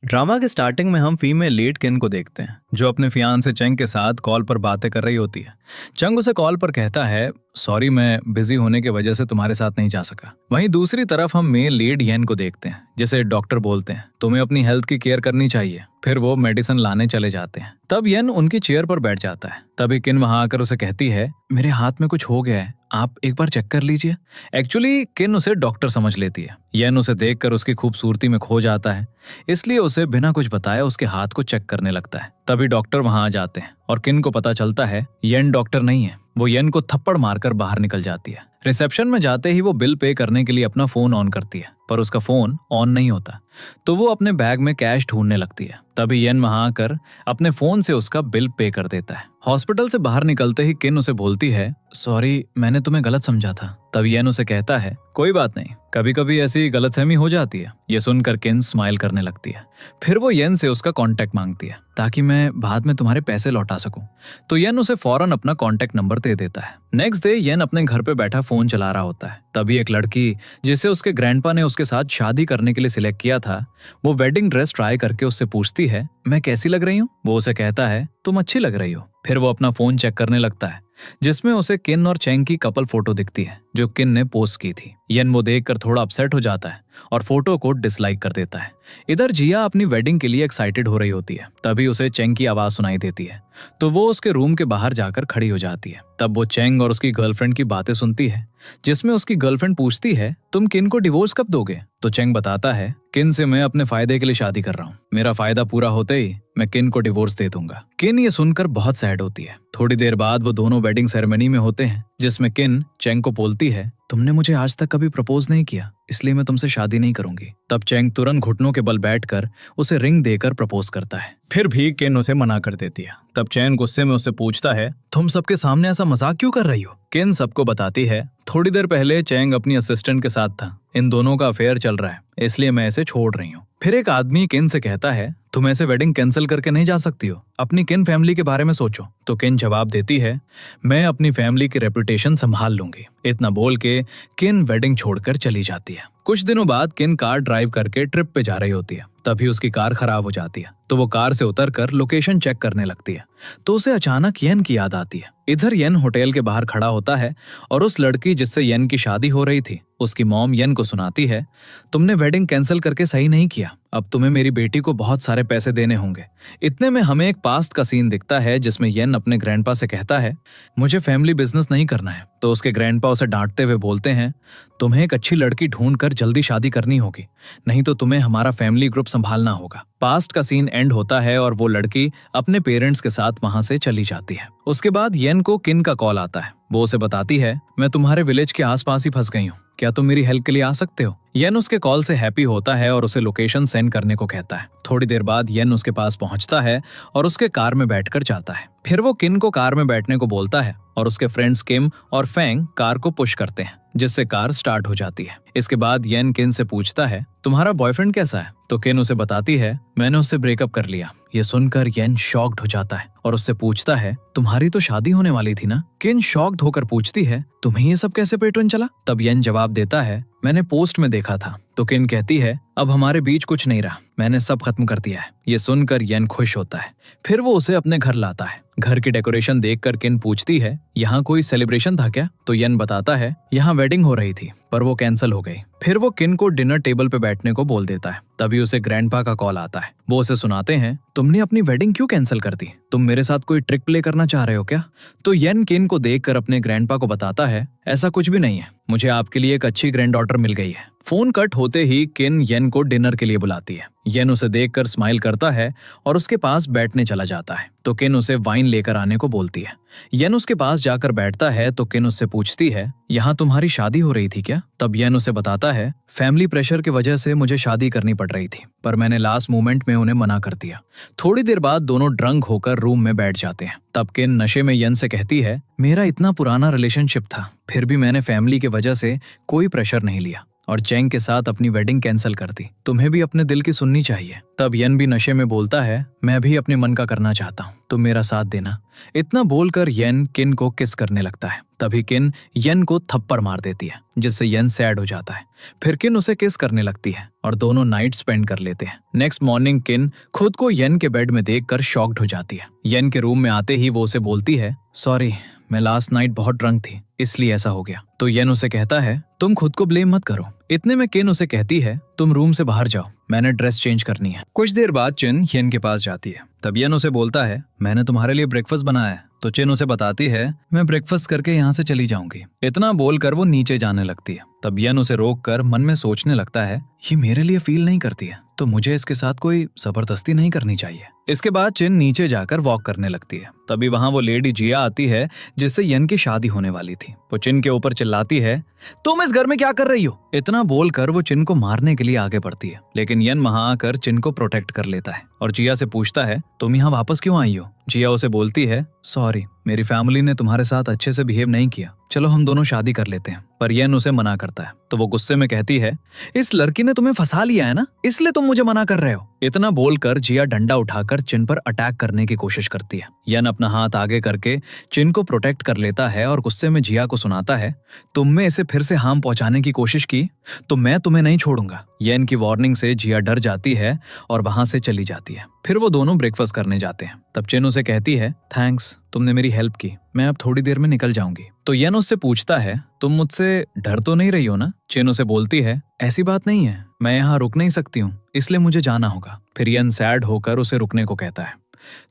Drama के starting में हम फीमेल लीड किन को देखते हैं जो अपने फियांसे चंग के साथ कॉल पर बातें कर रही होती है। चंग उसे कॉल पर कहता है, सॉरी मैं बिजी होने की वजह से तुम्हारे साथ नहीं जा सका। वहीं दूसरी तरफ हम मेल लीड येन को देखते हैं जिसे डॉक्टर बोलते हैं, तुम्हें अपनी हेल्थ की केयर करनी चाहिए। फिर वो मेडिसिन लाने चले जाते हैं। तब येन उनकी चेयर पर बैठ जाता है। तभी किन वहां आकर उसे कहती है, मेरे हाथ में कुछ हो गया है, आप एक बार चेक कर लीजिए। एक्चुअली किन उसे डॉक्टर समझ लेती है। येन उसे देखकर उसकी खूबसूरती में खो जाता है, इसलिए उसे बिना कुछ बताए उसके हाथ को चेक करने लगता है। तभी डॉक्टर वहां आ जाते हैं और किन को पता चलता है येन डॉक्टर नहीं है। वो येन को थप्पड़ मारकर बाहर निकल जाती है। रिसेप्शन में जाते ही वो बिल पे करने के लिए अपना फोन ऑन करती है, पर उसका फोन ऑन नहीं होता। तो वो अपने बैग में कैश ढूंढने लगती है। तभी येन वहां आकर अपने फोन से उसका बिल पे कर देता है। हॉस्पिटल से बाहर निकलते ही किन उसे बोलती है, सॉरी मैंने तुम्हें गलत समझा था। तब येन उसे कहता है, कोई बात नहीं, कभी कभी ऐसी गलतफहमी हो जाती है। ये सुनकर किन स्माइल करने लगती है। फिर वो येन से उसका कांटेक्ट मांगती है ताकि मैं बाद में तुम्हारे पैसे लौटा सकूं। तो येन उसे फौरन अपना कांटेक्ट नंबर दे देता है। नेक्स्ट डे येन अपने घर पे बैठा फोन चला रहा होता है। तभी एक लड़की जिसे उसके ग्रैंडपा ने उसके साथ शादी करने के लिए सिलेक्ट किया था, वो वेडिंग ड्रेस ट्राई करके उससे पूछती है, मैं कैसी लग रही हूँ। वो उसे कहता है, तुम अच्छी लग रही हो। फिर वो अपना फोन चेक करने लगता है जिसमें उसे किन और चेंग की कपल फोटो दिखती है जो किन ने पोस्ट की थी। येन वो देखकर थोड़ा अपसेट हो जाता है और फोटो को डिसलाइक कर देता है। इधर जिया अपनी वेडिंग के लिए एक्साइटेड हो रही होती है। तभी उसे चेंग की आवाज सुनाई देती है, तो वो उसके रूम के बाहर जाकर खड़ी हो जाती है। तब वो चेंग और उसकी गर्लफ्रेंड की बातें सुनती है जिसमें उसकी गर्लफ्रेंड पूछती है, तुम किन को डिवोर्स कब दोगे। तो चेंग बताता है, किन से मैं अपने फायदे के लिए शादी कर रहा हूँ, मेरा फायदा पूरा होते ही मैं किन को डिवोर्स दे दूंगा। किन ये सुनकर बहुत सैड होती है। थोड़ी देर बाद वो दोनों वेडिंग सेरेमनी में होते हैं जिसमें किन चेंग को बोलती है, तुमने मुझे आज तक कभी प्रपोज नहीं किया, इसलिए मैं तुमसे शादी नहीं करूंगी। तब चेंग तुरंत घुटनों के बल बैठकर उसे रिंग देकर प्रपोज करता है। फिर भी किन उसे मना कर देती है। तब चेंग गुस्से में उससे पूछता है, तुम सबके सामने ऐसा मजाक क्यों कर रही हो। किन सबको बताती है, थोड़ी देर पहले चेंग अपनी असिस्टेंट के साथ था, इन दोनों का अफेयर चल रहा है, इसलिए मैं इसे छोड़ रही हूँ। फिर एक आदमी किन से कहता है, तुम ऐसे वेडिंग कैंसिल करके नहीं जा सकती हो, अपनी किन फैमिली के बारे में सोचो। तो किन जवाब देती है, मैं अपनी फैमिली की रेपुटेशन संभाल लूंगी। इतना बोल के किन वेडिंग छोड़कर चली जाती है। कुछ दिनों बाद किन कार ड्राइव करके ट्रिप पे जा रही होती है। तभी उसकी कार खराब हो जाती है, तो वो कार से उतरकर लोकेशन चेक करने लगती है। तो उसे अचानक येन की याद आती है। इधर येन होटल के बाहर खड़ा होता है और उस लड़की जिससे येन की शादी हो रही थी, उसकी मॉम येन को सुनाती है, तुमने वेडिंग कैंसिल करके सही नहीं किया, अब तुम्हें मेरी बेटी को बहुत सारे पैसे देने होंगे। इतने में हमें एक पास्ट का सीन दिखता है जिसमें येन अपने ग्रैंडपा से कहता है, मुझे फैमिली बिजनेस नहीं करना है। तो उसके ग्रैंडपा उसे डांटते हुए बोलते हैं, तुम्हें एक अच्छी लड़की ढूंढकर जल्दी शादी करनी होगी, नहीं तो तुम्हें हमारा फैमिली ग्रुप संभालना होगा। पास्ट का सीन एंड होता है और वो लड़की अपने पेरेंट्स के साथ वहां से चली जाती है। उसके बाद येन को किन का कॉल आता है। वो उसे बताती है, मैं तुम्हारे विलेज के आसपास ही फंस गई हूँ, क्या तुम मेरी हेल्प के लिए आ सकते हो। येन उसके कॉल से हैप्पी होता है और उसे लोकेशन सेंड करने को कहता है। थोड़ी देर बाद येन उसके पास पहुंचता है और उसके कार में बैठकर जाता है। फिर वो किन को कार में बैठने को बोलता है और उसके फ्रेंड्स किम और फेंग कार को पुश करते हैं जिससे कार स्टार्ट हो जाती है। इसके बाद येन किन से पूछता है, तुम्हारा बॉयफ्रेंड कैसा है। तो किन उसे बताती है, मैंने उससे ब्रेकअप कर लिया। ये सुनकर येन शॉक्ड हो जाता है और उससे पूछता है, तुम्हारी तो शादी होने वाली थी ना। किन शॉक्ड होकर पूछती है, तुम्हें ये सब कैसे पेटर्न चला। तब येन जवाब देता है, मैंने पोस्ट में देखा था। तो किन कहती है, अब हमारे बीच कुछ नहीं रहा, मैंने सब खत्म कर दिया है। ये सुनकर येन खुश होता है। फिर वो उसे अपने घर लाता है। घर की डेकोरेशन देखकर किन पूछती है, यहाँ कोई सेलिब्रेशन था क्या। तो येन बताता है, यहाँ वेडिंग हो रही थी पर वो कैंसिल हो गई। फिर वो किन को डिनर टेबल पे बैठने को बोल देता है। तभी उसे ग्रैंडपा का कॉल आता है। वो उसे सुनाते हैं, तुमने अपनी वेडिंग क्यों कैंसिल कर दी, तुम मेरे साथ कोई ट्रिक प्ले करना चाह रहे हो क्या। तो येन किन को देखकर अपने ग्रैंडपा को बताता है, ऐसा कुछ भी नहीं है, मुझे आपके लिए एक अच्छी ग्रैंड डॉटर मिल गई है। फोन कट होते ही किन येन को डिनर के लिए बुलाती है। येन उसे देखकर स्माइल करता है और उसके पास बैठने चला जाता है। तो किन उसे वाइन लेकर आने को बोलती है। येन उसके पास जाकर बैठता है तो किन उससे पूछती है, यहाँ तुम्हारी शादी हो रही थी क्या। तब येन उसे बताता है, फैमिली प्रेशर की वजह से मुझे शादी करनी पड़ रही थी पर मैंने लास्ट मोमेंट में उन्हें मना कर दिया। थोड़ी देर बाद दोनों ड्रंक होकर रूम में बैठ जाते हैं। तब किन नशे में येन से कहती है, मेरा इतना पुराना रिलेशनशिप था फिर भी मैंने फैमिली की वजह से कोई प्रेशर नहीं लिया और चेंग के साथ अपनी वेडिंग कैंसिल कर दी। तुम्हें भी अपने दिल की सुननी चाहिए। तब यन भी नशे में बोलता है, मैं भी अपने मन का करना चाहता हूँ, तुम मेरा साथ देना। इतना बोलकर यन किन को किस करने लगता है। तभी किन यन को थप्पड़ मार देती है, जिससे यन सैड हो जाता है। फिर किन उसे किस करने लगती है और दोनों नाइट स्पेंड कर लेते हैं। नेक्स्ट मॉर्निंग किन खुद को यन के बेड में देखकर शॉक्ड हो जाती है। यन के रूम में आते ही वो उसे बोलती है, सॉरी, मैं लास्ट नाइट बहुत ड्रंक थी, इसलिए ऐसा हो गया। तो यन उसे कहता है, तुम खुद को ब्लेम मत करो। इतने में किन उसे कहती है, तुम रूम से बाहर जाओ, मैंने ड्रेस चेंज करनी है। कुछ देर बाद चिन यन के पास जाती है। तब यन उसे बोलता है, मैंने तुम्हारे लिए ब्रेकफास्ट बनाया है। तो चिन उसे बताती है, मैं ब्रेकफास्ट करके यहाँ से चली जाऊंगी। इतना बोलकर वो नीचे जाने लगती है। तब यन उसे रोककर मन में सोचने लगता है, ये मेरे लिए फील नहीं करती है, तो मुझे इसके साथ कोई जबरदस्ती नहीं करनी चाहिए। इसके बाद चिन नीचे जाकर वॉक करने लगती है। तभी वहां वो लेडी जिया आती है, जिससे यन की शादी होने वाली थी। वो चिन के ऊपर चिल्लाती है, तुम इस घर में क्या कर रही हो? इतना बोलकर वो चिन को मारने के लिए आगे बढ़ती है, लेकिन यन वहां आकर चिन को प्रोटेक्ट कर लेता है और जिया से पूछता है, तुम यहाँ वापस क्यों आई हो? जिया उसे बोलती है, सॉरी, मेरी फैमिली ने तुम्हारे साथ अच्छे से बिहेव नहीं किया, चलो हम दोनों शादी कर लेते हैं। पर यन उसे मना करता है। तो वो गुस्से में कहती है, इस लड़की ने तुम्हें फंसा लिया है ना, इसलिए तुम मुझे मना कर रहे हो। इतना बोलकर जिया डंडा उठाकर चिन पर अटैक करने की कोशिश करती है। यन अपना हाथ आगे करके चिन को प्रोटेक्ट कर लेता है और गुस्से में जिया को सुनाता है, तुमने इसे फिर से हार्म पहुंचाने की कोशिश की तो मैं तुम्हें नहीं छोड़ूंगा। यन की वार्निंग से जिया डर जाती है और वहां से चली जाती है। फिर वो दोनों ब्रेकफास्ट करने जाते हैं। तब चिन उसे कहती है, थैंक्स, तुमने मेरी हेल्प की, मैं अब थोड़ी देर में निकल जाऊंगी। तो यन उससे पूछता है, तुम मुझसे डर तो नहीं रही हो ना? चिन उसे बोलती है, ऐसी बात नहीं है, मैं यहाँ रुक नहीं सकती हूँ, इसलिए मुझे जाना होगा। फिर यन सैड होकर उसे रुकने को कहता है।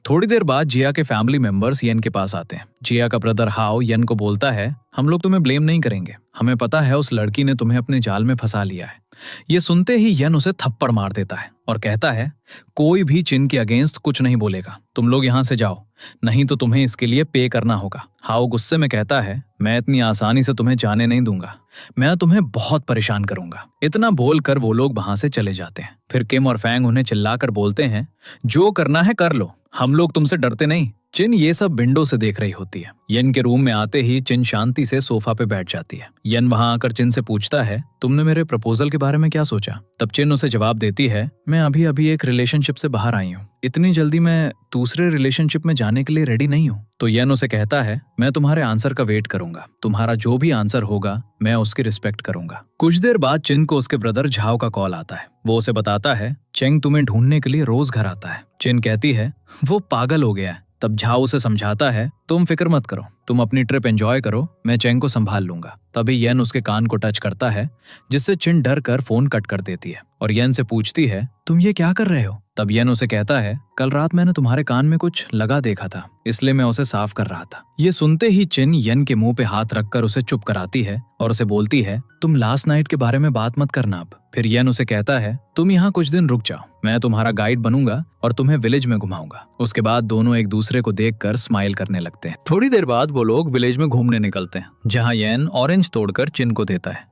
थोड़ी देर बाद जिया के फैमिली मेंबर्स यन के पास आते हैं। जिया का ब्रदर हाओ यन को बोलता है, हम लोग तुम्हें ब्लेम नहीं करेंगे, हमें पता है उस लड़की ने तुम्हें अपने जाल में फंसा लिया है। ये सुनते ही यन उसे थप्पड़ मार देता है और कहता है, कोई भी चिन के अगेंस्ट कुछ नहीं बोलेगा, तुम लोग यहाँ से जाओ, नहीं तो तुम्हें इसके लिए पे करना होगा। हाओ गुस्से में कहता है, मैं इतनी आसानी से तुम्हें जाने नहीं दूंगा, मैं तुम्हें बहुत परेशान करूंगा। इतना बोलकर वो लोग वहां से चले जाते हैं। फिर किम और फैंग उन्हें चिल्लाकर बोलते हैं, जो करना है कर लो, हम लोग तुमसे डरते नहीं। चिन ये सब विंडो से देख रही होती है। यन के रूम में आते ही चिन शांति से सोफा पे बैठ जाती है। यन वहां आकर चिन से पूछता है, तुमने मेरे प्रपोजल के बारे में क्या सोचा? तब चिन उसे जवाब देती है, मैं अभी अभी एक रिलेशनशिप से बाहर आई हूँ, इतनी जल्दी मैं दूसरे रिलेशनशिप में जाने के लिए रेडी नहीं हूँ। तो यन उसे कहता है, मैं तुम्हारे आंसर का वेट करूंगा, तुम्हारा जो भी आंसर होगा मैं उसकी रिस्पेक्ट करूंगा। कुछ देर बाद चिन को उसके ब्रदर झाओ का कॉल आता है। वो उसे बताता है, चेंग तुम्हें ढूंढने के लिए रोज घर आता है। चिन कहती है, वो पागल हो गया है। तब झाओ उसे समझाता है, तुम फिक्र मत करो, तुम अपनी ट्रिप एंजॉय करो, मैं चेंग को संभाल लूंगा। तभी यन उसके कान को टच करता है, जिससे चिन डर कर फोन कट कर देती है और यन से पूछती है, तुम ये क्या कर रहे हो? तब यन उसे कहता है, कल रात मैंने तुम्हारे कान में कुछ लगा देखा था, इसलिए मैं उसे साफ कर रहा था। ये सुनते ही चिन यन के मुंह पे हाथ रखकर उसे चुप कराती है और उसे बोलती है, तुम लास्ट नाइट के बारे में बात मत करना अब। फिर यन उसे कहता है, तुम यहाँ कुछ दिन रुक जाओ, मैं तुम्हारा गाइड बनूंगा और तुम्हें विलेज में घुमाऊंगा। उसके बाद दोनों एक दूसरे को देखकर स्माइल करने लगते हैं। थोड़ी देर बाद वो लोग विलेज में घूमने निकलते हैं, जहाँ यन ऑरेंज तोड़कर चिन को देता है।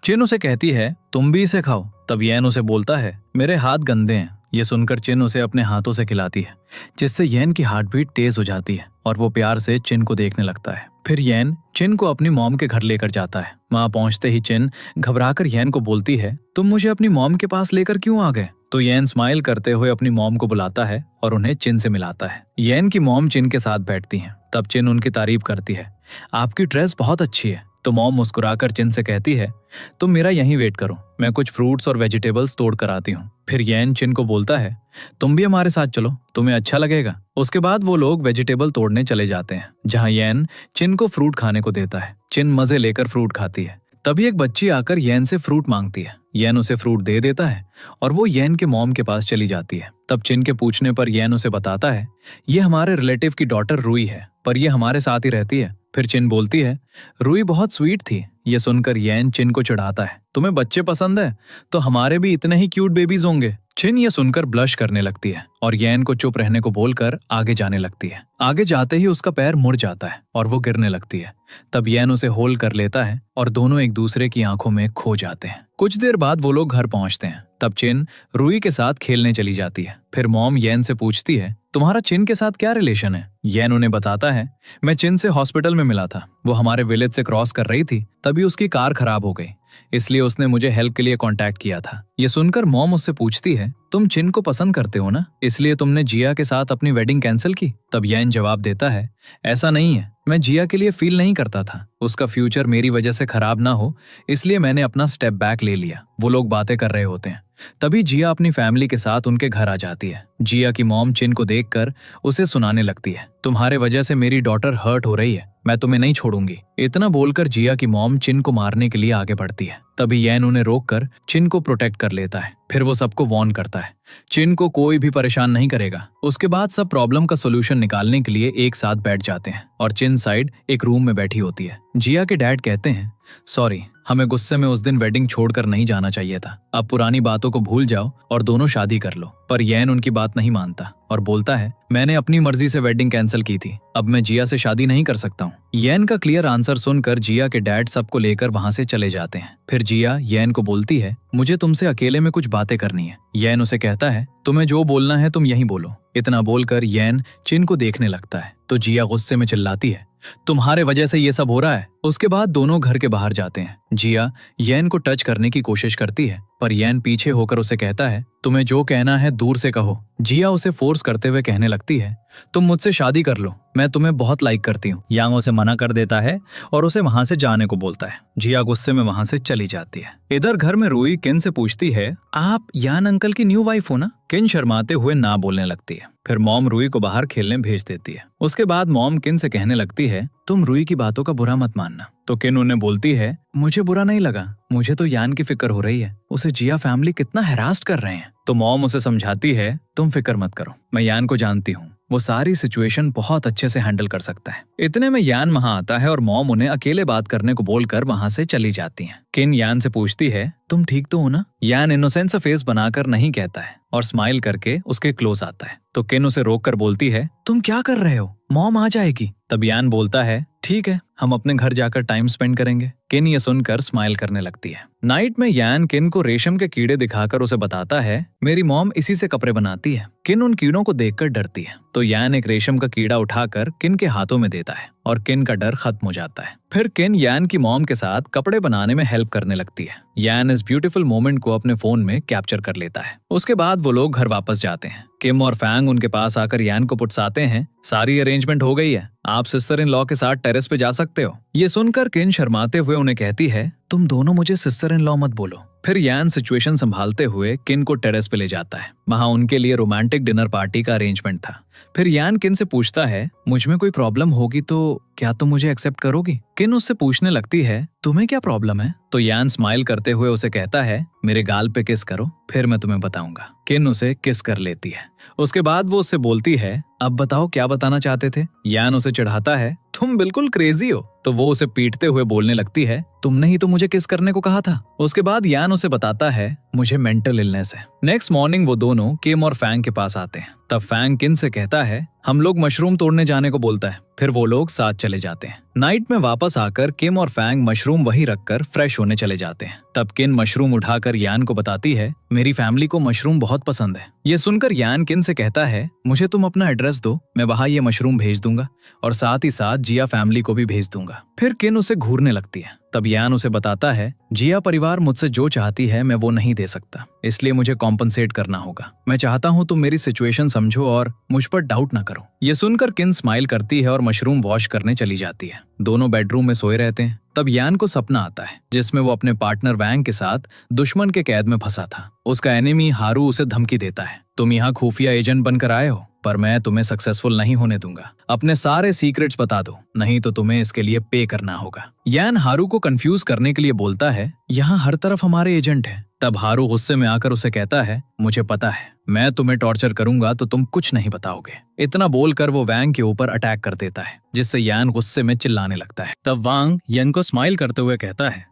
चिन उसे कहती है, तुम भी इसे खाओ। तब यन उसे बोलता है, मेरे हाथ गंदे हैं। ये सुनकर चिन उसे अपने हाथों से खिलाती है, जिससे यन की हार्ट बीट तेज हो जाती है और वो प्यार से चिन को देखने लगता है। फिर यन चिन को अपनी मॉम के घर लेकर जाता है। वहां पहुंचते ही चिन घबराकर यन को बोलती है, तुम मुझे अपनी मॉम के पास लेकर क्यों आ गए? तो यन स्माइल करते हुए अपनी मॉम को बुलाता है और उन्हें चिन से मिलाता है। यन की मॉम चिन के साथ बैठती हैं। तब चिन उनकी तारीफ करती है, आपकी ड्रेस बहुत अच्छी है। तो मॉम मुस्कुराकर चिन से कहती है, तुम मेरा यहीं वेट करो, मैं कुछ फ्रूट्स और वेजिटेबल्स तोड़ कर आती हूँ। फिर यन चिन को बोलता है, तुम भी हमारे साथ चलो, तुम्हें अच्छा लगेगा। उसके बाद वो लोग वेजिटेबल तोड़ने चले जाते हैं, जहाँ यन चिन को फ्रूट खाने को देता है। चिन मजे लेकर फ्रूट खाती है। तभी एक बच्ची आकर यन से फ्रूट मांगती है। यन उसे फ्रूट दे देता है और वो यन के मॉम के पास चली जाती है। तब चिन के पूछने पर यन उसे बताता है, ये हमारे रिलेटिव की डॉटर रुई है, पर ये हमारे साथ ही रहती है। फिर चिन बोलती है, रुई बहुत स्वीट थी। ये सुनकर यन चिन को चिढ़ाता है, तुम्हें बच्चे पसंद है तो हमारे भी इतने ही क्यूट बेबीज होंगे। चिन ये सुनकर ब्लश करने लगती है और यन को चुप रहने को बोलकर आगे जाने लगती है। आगे जाते ही उसका पैर मुड़ जाता है और वो गिरने लगती है। तब यन उसे होल्ड कर लेता है और दोनों एक दूसरे की आंखों में खो जाते हैं। कुछ देर बाद वो लोग घर पहुंचते हैं। तब चिन रुई के साथ खेलने चली जाती है। फिर मॉम यन से पूछती है, तुम्हारा चिन के साथ क्या रिलेशन है? येन उन्हें बताता है, मैं चिन से हॉस्पिटल में मिला था। वो हमारे विलेज से क्रॉस कर रही थी, तभी उसकी कार खराब हो गई, इसलिए उसने मुझे हेल्प के लिए कांटेक्ट किया था। ये सुनकर मॉम उससे पूछती है, तुम चिन को पसंद करते हो ना, इसलिए तुमने जिया के साथ अपनी वेडिंग कैंसिल की? तब येन जवाब देता है, ऐसा नहीं है, मैं जिया के लिए फील नहीं करता था। उसका फ्यूचर मेरी वजह से खराब ना हो, इसलिए मैंने अपना स्टेप बैक ले लिया। वो लोग बातें कर रहे होते हैं, तभी जिया अपनी फैमिली के साथ उनके घर आ जाती है। जिया की मॉम चिन को देखकर उसे सुनाने लगती है, तुम्हारे वजह से मेरी डॉटर हर्ट हो रही है, मैं तुम्हें नहीं छोड़ूंगी। इतना बोलकर जिया की मॉम चिन को मारने के लिए आगे बढ़ती है। तभी येन उन्हें रोककर चिन को प्रोटेक्ट कर लेता है। फिर वो सबको वार्न करता है, चिन को कोई भी परेशान नहीं करेगा। उसके बाद सब प्रॉब्लम का सोल्यूशन निकालने के लिए एक साथ बैठ जाते हैं और चिन साइड एक रूम में बैठी होती है। जिया के डैड कहते हैं, सॉरी, हमें गुस्से में उस दिन वेडिंग छोड़कर नहीं जाना चाहिए था। अब पुरानी बातों को भूल जाओ और दोनों शादी कर लो। पर येन उनकी बात नहीं मानता और बोलता है, मैंने अपनी मर्जी से वेडिंग कैंसिल की थी, अब मैं जिया से शादी नहीं कर सकता हूँ। येन का क्लियर आंसर सुनकर जिया के डैड सबको लेकर वहां से चले जाते हैं। फिर जिया येन को बोलती है, मुझे तुमसे अकेले में कुछ बातें करनी है। येन उसे कहता है, तुम्हें जो बोलना है तुम यहीं बोलो। इतना बोलकर येन चिन को देखने लगता है तो जिया गुस्से में चिल्लाती है, तुम्हारे वजह से ये सब हो रहा है। उसके बाद दोनों घर के बाहर जाते हैं। जिया येन को टच करने की कोशिश करती है, पर येन पीछे होकर उसे कहता है, तुम्हें जो कहना है दूर से कहो। जिया उसे फोर्स करते हुए कहने लगती है, तुम मुझसे शादी कर लो, मैं तुम्हें बहुत लाइक करती हूँ। यांग उसे मना कर देता है और उसे वहां से जाने को बोलता है। जिया गुस्से में वहां से चली जाती है। इधर घर में रूई किन से पूछती है, आप यान अंकल की न्यू वाइफ हो ना? किन शर्माते हुए ना बोलने लगती है। फिर मॉम रूई को बाहर खेलने भेज देती है। उसके बाद मॉम किन से कहने लगती है, तुम रूई की बातों का बुरा मत मानना। तो किन उन्हें बोलती है, मुझे बुरा नहीं लगा, मुझे तो यान की फिक्र हो रही है, उसे जिया फैमिली कितना हैरास्ट कर रहे हैं। तो मॉम उसे समझाती है, तुम फिक्र मत करो, मैं यान को जानती हूँ, वो सारी सिचुएशन बहुत अच्छे से हैंडल कर सकता है। इतने में यान वहां आता है और मॉम उन्हें अकेले बात करने को बोलकर वहां से चली जाती हैं। किन यान से पूछती है, तुम ठीक तो हो ना? यान इनोसेंट सा फेस बनाकर नहीं कहता है और स्माइल करके उसके क्लोज आता है। तो किन उसे रोक कर बोलती है, तुम क्या कर रहे हो, मॉम आ जाएगी। तब यान बोलता है, ठीक है, हम अपने घर जाकर टाइम स्पेंड करेंगे। किन ये सुनकर स्माइल करने लगती है। नाइट में यान किन को रेशम के कीड़े दिखाकर उसे बताता है, मेरी मॉम इसी से कपड़े बनाती है। किन उन कीड़ों को देखकर डरती है तो यान एक रेशम का कीड़ा उठाकर किन के हाथों में देता है और किन का डर खत्म हो जाता है। फिर किन यान की मॉम के साथ कपड़े बनाने में हेल्प करने लगती है। यान इस ब्यूटीफुल मोमेंट को अपने फोन में कैप्चर कर लेता है। उसके बाद वो लोग घर वापस जाते हैं। किम और फैंग उनके पास आकर यान को पुटसाते हैं, सारी अरेंजमेंट हो गई है, आप सिस्टर इन लॉ के साथ टेरेस पे जा सकते हो। ये सुनकर किन शर्माते हुए उन्हें कहती है, तुम दोनों मुझे सिस्टर इन लॉ मत बोलो। फिर यान सिचुएशन संभालते हुए किन को टेरेस पे ले जाता है। वहां उनके लिए रोमांटिक डिनर पार्टी का अरेंजमेंट था। फिर यान किन से पूछता है, मुझ में कोई प्रॉब्लम होगी तो क्या तुम मुझे एक्सेप्ट करोगी? किन उससे पूछने लगती है, तुम्हें क्या प्रॉब्लम है? तो यान स्माइल करते हुए उसे कहता है, मेरे गाल पे किस करो, फिर मैं तुम्हें बताऊंगा। किन उसे किस कर लेती है। उसके बाद वो उससे बोलती है, अब बताओ क्या बताना चाहते थे? यान उसे चिढ़ाता है, तुम बिल्कुल क्रेजी हो। तो वो उसे पीटते हुए बोलने लगती है, तुमने ही तो मुझे किस करने को कहा था। उसके बाद यान उसे बताता है, मुझे मेंटल इलनेस है। नेक्स्ट मॉर्निंग वो दोनों किम और फैंग के पास आते हैं। तब फैंग किन से कहता है, हम लोग मशरूम तोड़ने जाने को बोलता है। फिर वो लोग साथ चले जाते हैं। नाइट में वापस आकर किम और फैंग मशरूम वहीं रखकर फ्रेश होने चले जाते हैं। तब किन मशरूम उठाकर यान को बताती है, मेरी फैमिली को मशरूम बहुत पसंद है। ये सुनकर यान किन से कहता है, मुझे तुम अपना एड्रेस दो, मैं वहां ये मशरूम भेज दूंगा और साथ ही साथ जिया फैमिली को भी भेज दूंगा। फिर किन उसे घूरने लगती है। तब यान उसे बताता है, जिया परिवार मुझसे जो चाहती है मैं वो नहीं दे सकता, इसलिए मुझे कॉम्पनसेट करना होगा। मैं चाहता हूँ तुम मेरी सिचुएशन समझो और मुझ पर डाउट ना करो। ये सुनकर किन स्माइल करती है और मशरूम वॉश करने चली जाती है। दोनों बेडरूम में सोए रहते हैं। तब यान को सपना आता है जिसमें वो अपने पार्टनर वैंग के साथ दुश्मन के कैद में फंसा था। उसका एनिमी हारू उसे धमकी देता है, तुम यहाँ खुफिया एजेंट बनकर आए हो, पर मैं तुम्हें सक्सेसफुल नहीं होने दूंगा। अपने सारे सीक्रेट्स बता दो, नहीं तो तुम्हें इसके लिए पे करना होगा। यान हारू को कंफ्यूज करने के लिए बोलता है, यहाँ हर तरफ हमारे एजेंट हैं। तब हारू गुस्से में आकर उसे कहता है, मुझे पता है, मैं तुम्हें टॉर्चर करूंगा तो तुम कुछ नहीं बताओगे। इतना बोलकर वो वैंग के ऊपर अटैक कर देता है, जिससे यान गुस्से में चिल्लाने लगता है। तब वांग यन को स्माइल करते हुए कहता है,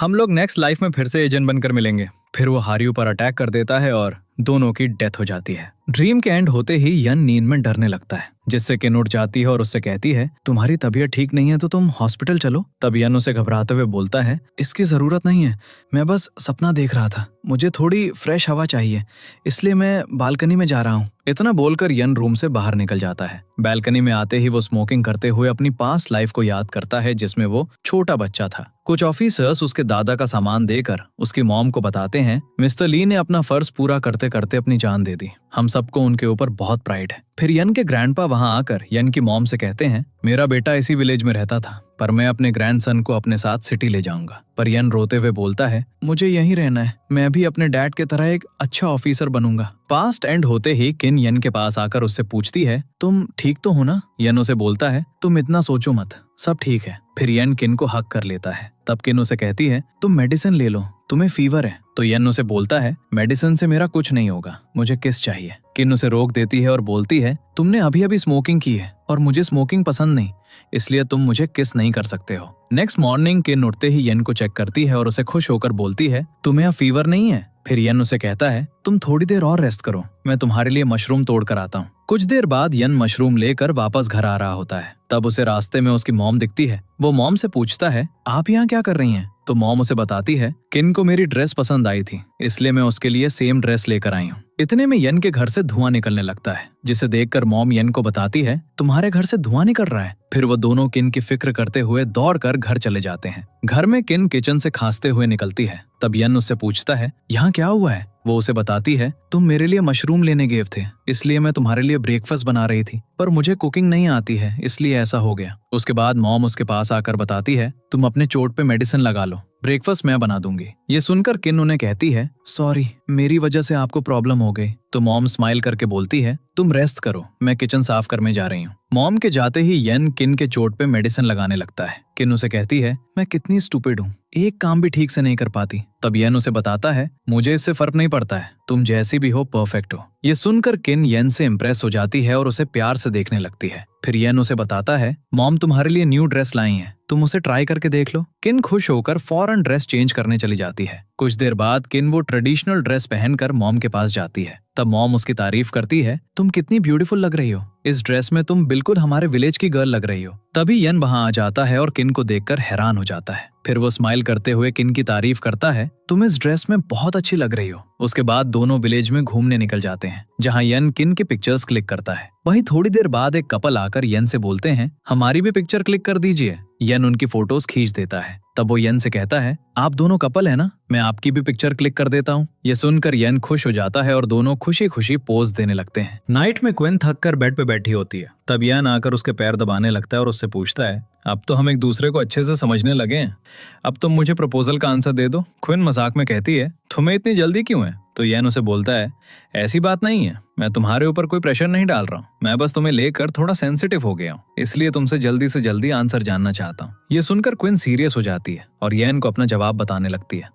हम लोग नेक्स्ट लाइफ में फिर से एजेंट बनकर मिलेंगे। फिर वो हारू पर अटैक कर देता है और दोनों की डेथ हो जाती है। ड्रीम के एंड होते ही यन नींद में डरने लगता है, जिससे किन उठ जाती है और उससे कहती है, तुम्हारी तबीयत ठीक नहीं है तो तुम हॉस्पिटल चलो। तब यन उसे घबराते हुए बोलता है, इसकी जरूरत नहीं है, मैं बस सपना देख रहा था, मुझे थोड़ी फ्रेश हवा चाहिए, इसलिए मैं बालकनी में जा रहा हूँ। इतना बोलकर यन रूम से बाहर निकल जाता है। बैल्कनी में आते ही वो स्मोकिंग करते हुए अपनी पास्ट लाइफ को याद करता है जिसमें वो छोटा बच्चा था। कुछ ऑफिसर्स उसके दादा का सामान देकर उसकी मॉम को बताते हैं मिस्टर ली ने अपना फर्ज पूरा करते करते अपनी जान दे दी। हम सबको उनके ऊपर बहुत प्राइड है। फिर यन के ग्रैंडपा वहां आकर यन की मॉम से कहते हैं मेरा बेटा इसी विलेज में रहता था, पर मैं अपने ग्रैंडसन को अपने साथ सिटी ले जाऊंगा। पर यन रोते हुए बोलता है मुझे यहीं रहना है, मैं भी अपने डैड के तरह एक अच्छा ऑफिसर बनूंगा। पास्ट एंड होते ही किन यन के पास आकर उससे पूछती है तुम ठीक तो हो ना? यन उसे बोलता है तुम इतना सोचो मत, सब ठीक है। फिर यन किन को हक कर लेता है। तब किन उसे कहती है तुम मेडिसिन ले लो, तुम्हें फीवर है। तो यन उसे बोलता है मेडिसिन से मेरा कुछ नहीं होगा, मुझे किस चाहिए। किन उसे रोक देती है और बोलती है तुमने अभी अभी स्मोकिंग की है और मुझे स्मोकिंग पसंद नहीं, इसलिए तुम मुझे किस नहीं कर सकते हो। नेक्स्ट मॉर्निंग किन उठते ही यन को चेक करती है और उसे खुश होकर बोलती है तुम्हें अब फीवर नहीं है। फिर यन उसे कहता है तुम थोड़ी देर और रेस्ट करो, मैं तुम्हारे लिए मशरूम तोड़ कर आता हूँ। कुछ देर बाद यन मशरूम लेकर वापस घर आ रहा होता है। तब उसे रास्ते में उसकी मॉम दिखती है। वो मॉम से पूछता है आप यहाँ क्या कर रही हैं? तो मॉम उसे बताती है किन को मेरी ड्रेस पसंद आई थी, इसलिए मैं उसके लिए सेम ड्रेस लेकर आई हूँ। इतने में यन के घर से धुआं निकलने लगता है, जिसे देखकर मॉम यन को बताती है तुम्हारे घर से धुआं निकल रहा है। फिर वो दोनों किन की फिक्र करते हुए दौड़कर घर चले जाते हैं। घर में किन किचन से खांसते हुए निकलती है। तब यन उससे पूछता है यहाँ क्या हुआ है? वो उसे बताती है तुम मेरे लिए मशरूम लेने गए थे, इसलिए मैं तुम्हारे लिए ब्रेकफास्ट बना रही थी, पर मुझे कुकिंग नहीं आती है इसलिए ऐसा हो गया। उसके बाद मॉम उसके पास आकर बताती है तुम अपने चोट पे मेडिसिन लगा लो, ब्रेकफास्ट मैं बना दूंगी। ये सुनकर किन उन्हें कहती है सॉरी, मेरी वजह से आपको प्रॉब्लम हो गई। तो मॉम स्माइल करके बोलती है तुम रेस्ट करो, मैं किचन साफ करने जा रही हूँ। मॉम के जाते ही यन किन के चोट पे मेडिसिन लगाने लगता है। किन उसे कहती है मैं कितनी स्टूपिड हूँ, एक काम भी ठीक से नहीं कर पाती। तब यन उसे बताता है मुझे इससे फर्क नहीं पड़ता है, तुम जैसी भी हो परफेक्ट हो। ये सुनकर किन यन से इम्प्रेस हो जाती है और उसे प्यार से देखने लगती है। फिर यन उसे बताता है मॉम तुम्हारे लिए न्यू ड्रेस लाई है, तुम उसे ट्राई करके देख लो। किन खुश होकर फौरन ड्रेस चेंज करने चली जाती है। कुछ देर बाद किन वो ट्रेडिशनल ड्रेस पहनकर मॉम के पास जाती है। तब मॉम उसकी तारीफ करती है तुम कितनी ब्यूटीफुल लग रही हो, इस ड्रेस में तुम बिल्कुल हमारे विलेज की गर्ल लग रही हो। तभी यन वहां आ जाता है और किन को देखकर हैरान हो जाता है। फिर वो स्माइल करते हुए किन की तारीफ करता है तुम इस ड्रेस में बहुत अच्छी लग रही हो। उसके बाद दोनों विलेज में घूमने निकल जाते हैं, जहां यन किन की पिक्चर्स क्लिक करता है। वहीं थोड़ी देर बाद एक कपल आकर यन से बोलते हैं हमारी भी पिक्चर क्लिक कर दीजिए। यन उनकी फोटोज खींच देता है। तब वो यन से कहता है आप दोनों कपल है ना, मैं आपकी भी पिक्चर क्लिक कर देता हूँ। ये सुनकर यन खुश हो जाता है और दोनों खुशी खुशी पोज देने लगते हैं। नाइट में क्विन थक कर बेड पे बैठी होती है। तब यन आकर उसके पैर दबाने लगता है और उससे पूछता है अब तो हम एक दूसरे को अच्छे से समझने लगे हैं, अब तुम मुझे प्रपोजल का आंसर दे दो। क्विन मजाक में कहती है तुम्हें इतनी जल्दी क्यों है? तो यन उसे बोलता है ऐसी बात नहीं है, मैं तुम्हारे ऊपर कोई प्रेशर नहीं डाल रहा हूँ, मैं बस तुम्हें लेकर थोड़ा सेंसिटिव हो गया हूँ, इसलिए तुमसे जल्दी से जल्दी आंसर जानना चाहता हूँ। ये सुनकर क्विन सीरियस हो जाती है और यन को अपना जवाब बताने लगती है।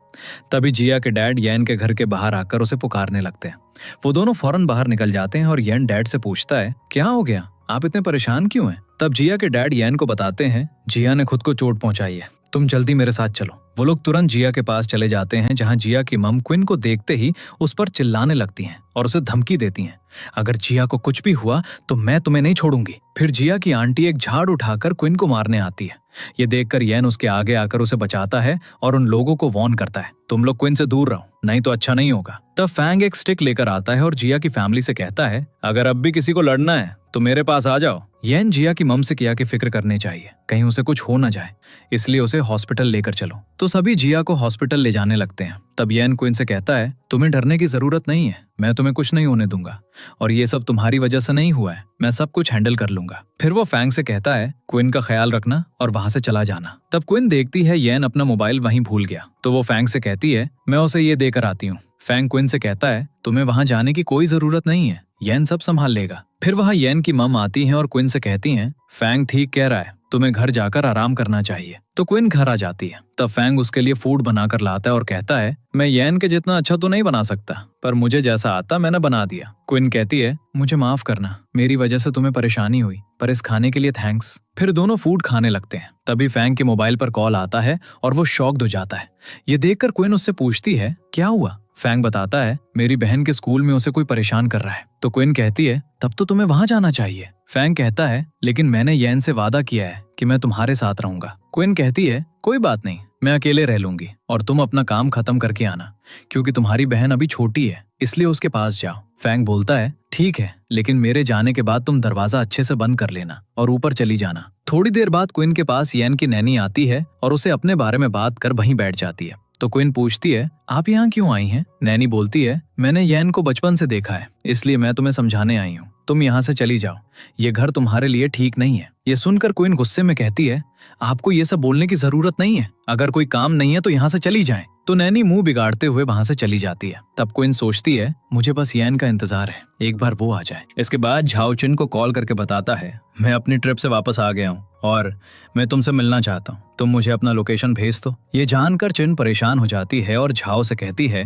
तभी जिया के डैड यन के घर के बाहर आकर उसे पुकारने लगते हैं। वो दोनों फौरन बाहर निकल जाते हैं और यन डैड से पूछता है क्या हो गया, आप इतने परेशान क्यों हैं? तब जिया के डैड यन को बताते हैं जिया ने खुद को चोट पहुंचाई है, तुम जल्दी मेरे साथ चलो। वो लोग तुरंत जिया के पास चले जाते हैं, जहां जिया की मम क्विन को देखते ही उस पर चिल्लाने लगती हैं और उसे धमकी देती हैं अगर जिया को कुछ भी हुआ तो मैं तुम्हें नहीं छोड़ूंगी। फिर जिया की आंटी एक झाड़ उठाकर क्विन को मारने आती है। ये देखकर यन उसके आगे आकर उसे बचाता है और उन लोगों को वार्न करता है तुम लोग क्विन से दूर रहो, नहीं तो अच्छा नहीं होगा। तब फैंग एक स्टिक लेकर आता है और जिया की फैमिली से कहता है अगर अब भी किसी को लड़ना है तो मेरे पास आ जाओ। यन जिया की मम से किया की फिक्र करनी चाहिए, कहीं उसे कुछ हो ना जाए, इसलिए उसे हॉस्पिटल लेकर चलो। तो सभी जिया को हॉस्पिटल ले जाने लगते हैं। तब यन क्विन से कहता है तुम्हें डरने की जरूरत नहीं है, मैं तुम्हें कुछ नहीं होने दूंगा और ये सब तुम्हारी वजह से नहीं हुआ है, मैं सब कुछ हैंडल कर लूंगा। फिर वो फैंग से कहता है क्विन का ख्याल रखना और वहां से चला जाना। तब क्विन देखती है यन अपना मोबाइल वहीं भूल गया, तो वो फैंग से कहती है मैं उसे ये देकर आती हूँ। फैंग क्विन से कहता है तुम्हें वहां जाने की कोई जरूरत नहीं है, यन सब संभाल लेगा। फिर वहां यन की मम आती हैं और क्विन से कहती हैं फैंग ठीक कह रहा है, तुम्हें घर जाकर आराम करना चाहिए। तो क्विन घर आ जाती है। तब फैंग उसके लिए फूड बनाकर लाता है और कहता है मैं यन के जितना अच्छा तो नहीं बना सकता, पर मुझे जैसा आता मैंने बना दिया। क्विन कहती है मुझे माफ करना, मेरी वजह से तुम्हें परेशानी हुई, पर इस खाने के लिए थैंक्स। फिर दोनों फूड खाने लगते हैं। तभी फैंग के मोबाइल पर कॉल आता है और वो शॉक्ड हो जाता है। ये देखकर क्विन उससे पूछती है क्या हुआ? फैंग बताता है मेरी बहन के स्कूल में उसे कोई परेशान कर रहा है। तो क्विन कहती है तब तो तुम्हें वहां जाना चाहिए। फैंग कहता है लेकिन मैंने यन से वादा किया है कि मैं तुम्हारे साथ रहूंगा। क्विन कहती है कोई बात नहीं, मैं अकेले रह लूंगी और तुम अपना काम खत्म करके आना, क्योंकि तुम्हारी बहन अभी छोटी है इसलिए उसके पास जाओ। फैंग बोलता है ठीक है, लेकिन मेरे जाने के बाद तुम दरवाजा अच्छे से बंद कर लेना और ऊपर चली जाना। थोड़ी देर बाद क्विन के पास येन की नैनी आती है और उसे अपने बारे में बात कर वहीं बैठ जाती है। तो क्विन पूछती है आप यहाँ क्यों आई हैं? नैनी बोलती है मैंने येन को बचपन से देखा है, इसलिए मैं तुम्हें समझाने आई हूँ। तुम यहाँ से चली जाओ, ये घर तुम्हारे लिए ठीक नहीं है। ये सुनकर क्वीन गुस्से में कहती है आपको ये सब बोलने की जरूरत नहीं है, अगर कोई काम नहीं है तो यहाँ से चली जाएं। तो नैनी मुंह बिगाड़ते हुए वहां से चली जाती है। तब क्वीन सोचती है मुझे बस येन का इंतजार है, एक बार वो आ जाए। इसके बाद झाओ चिन को कॉल करके बताता है मैं अपनी ट्रिप से वापस आ गया हूँ और मैं तुमसे मिलना चाहता हूँ, तुम मुझे अपना लोकेशन भेज दो। ये जानकर चिन परेशान हो जाती है और झाओ से कहती है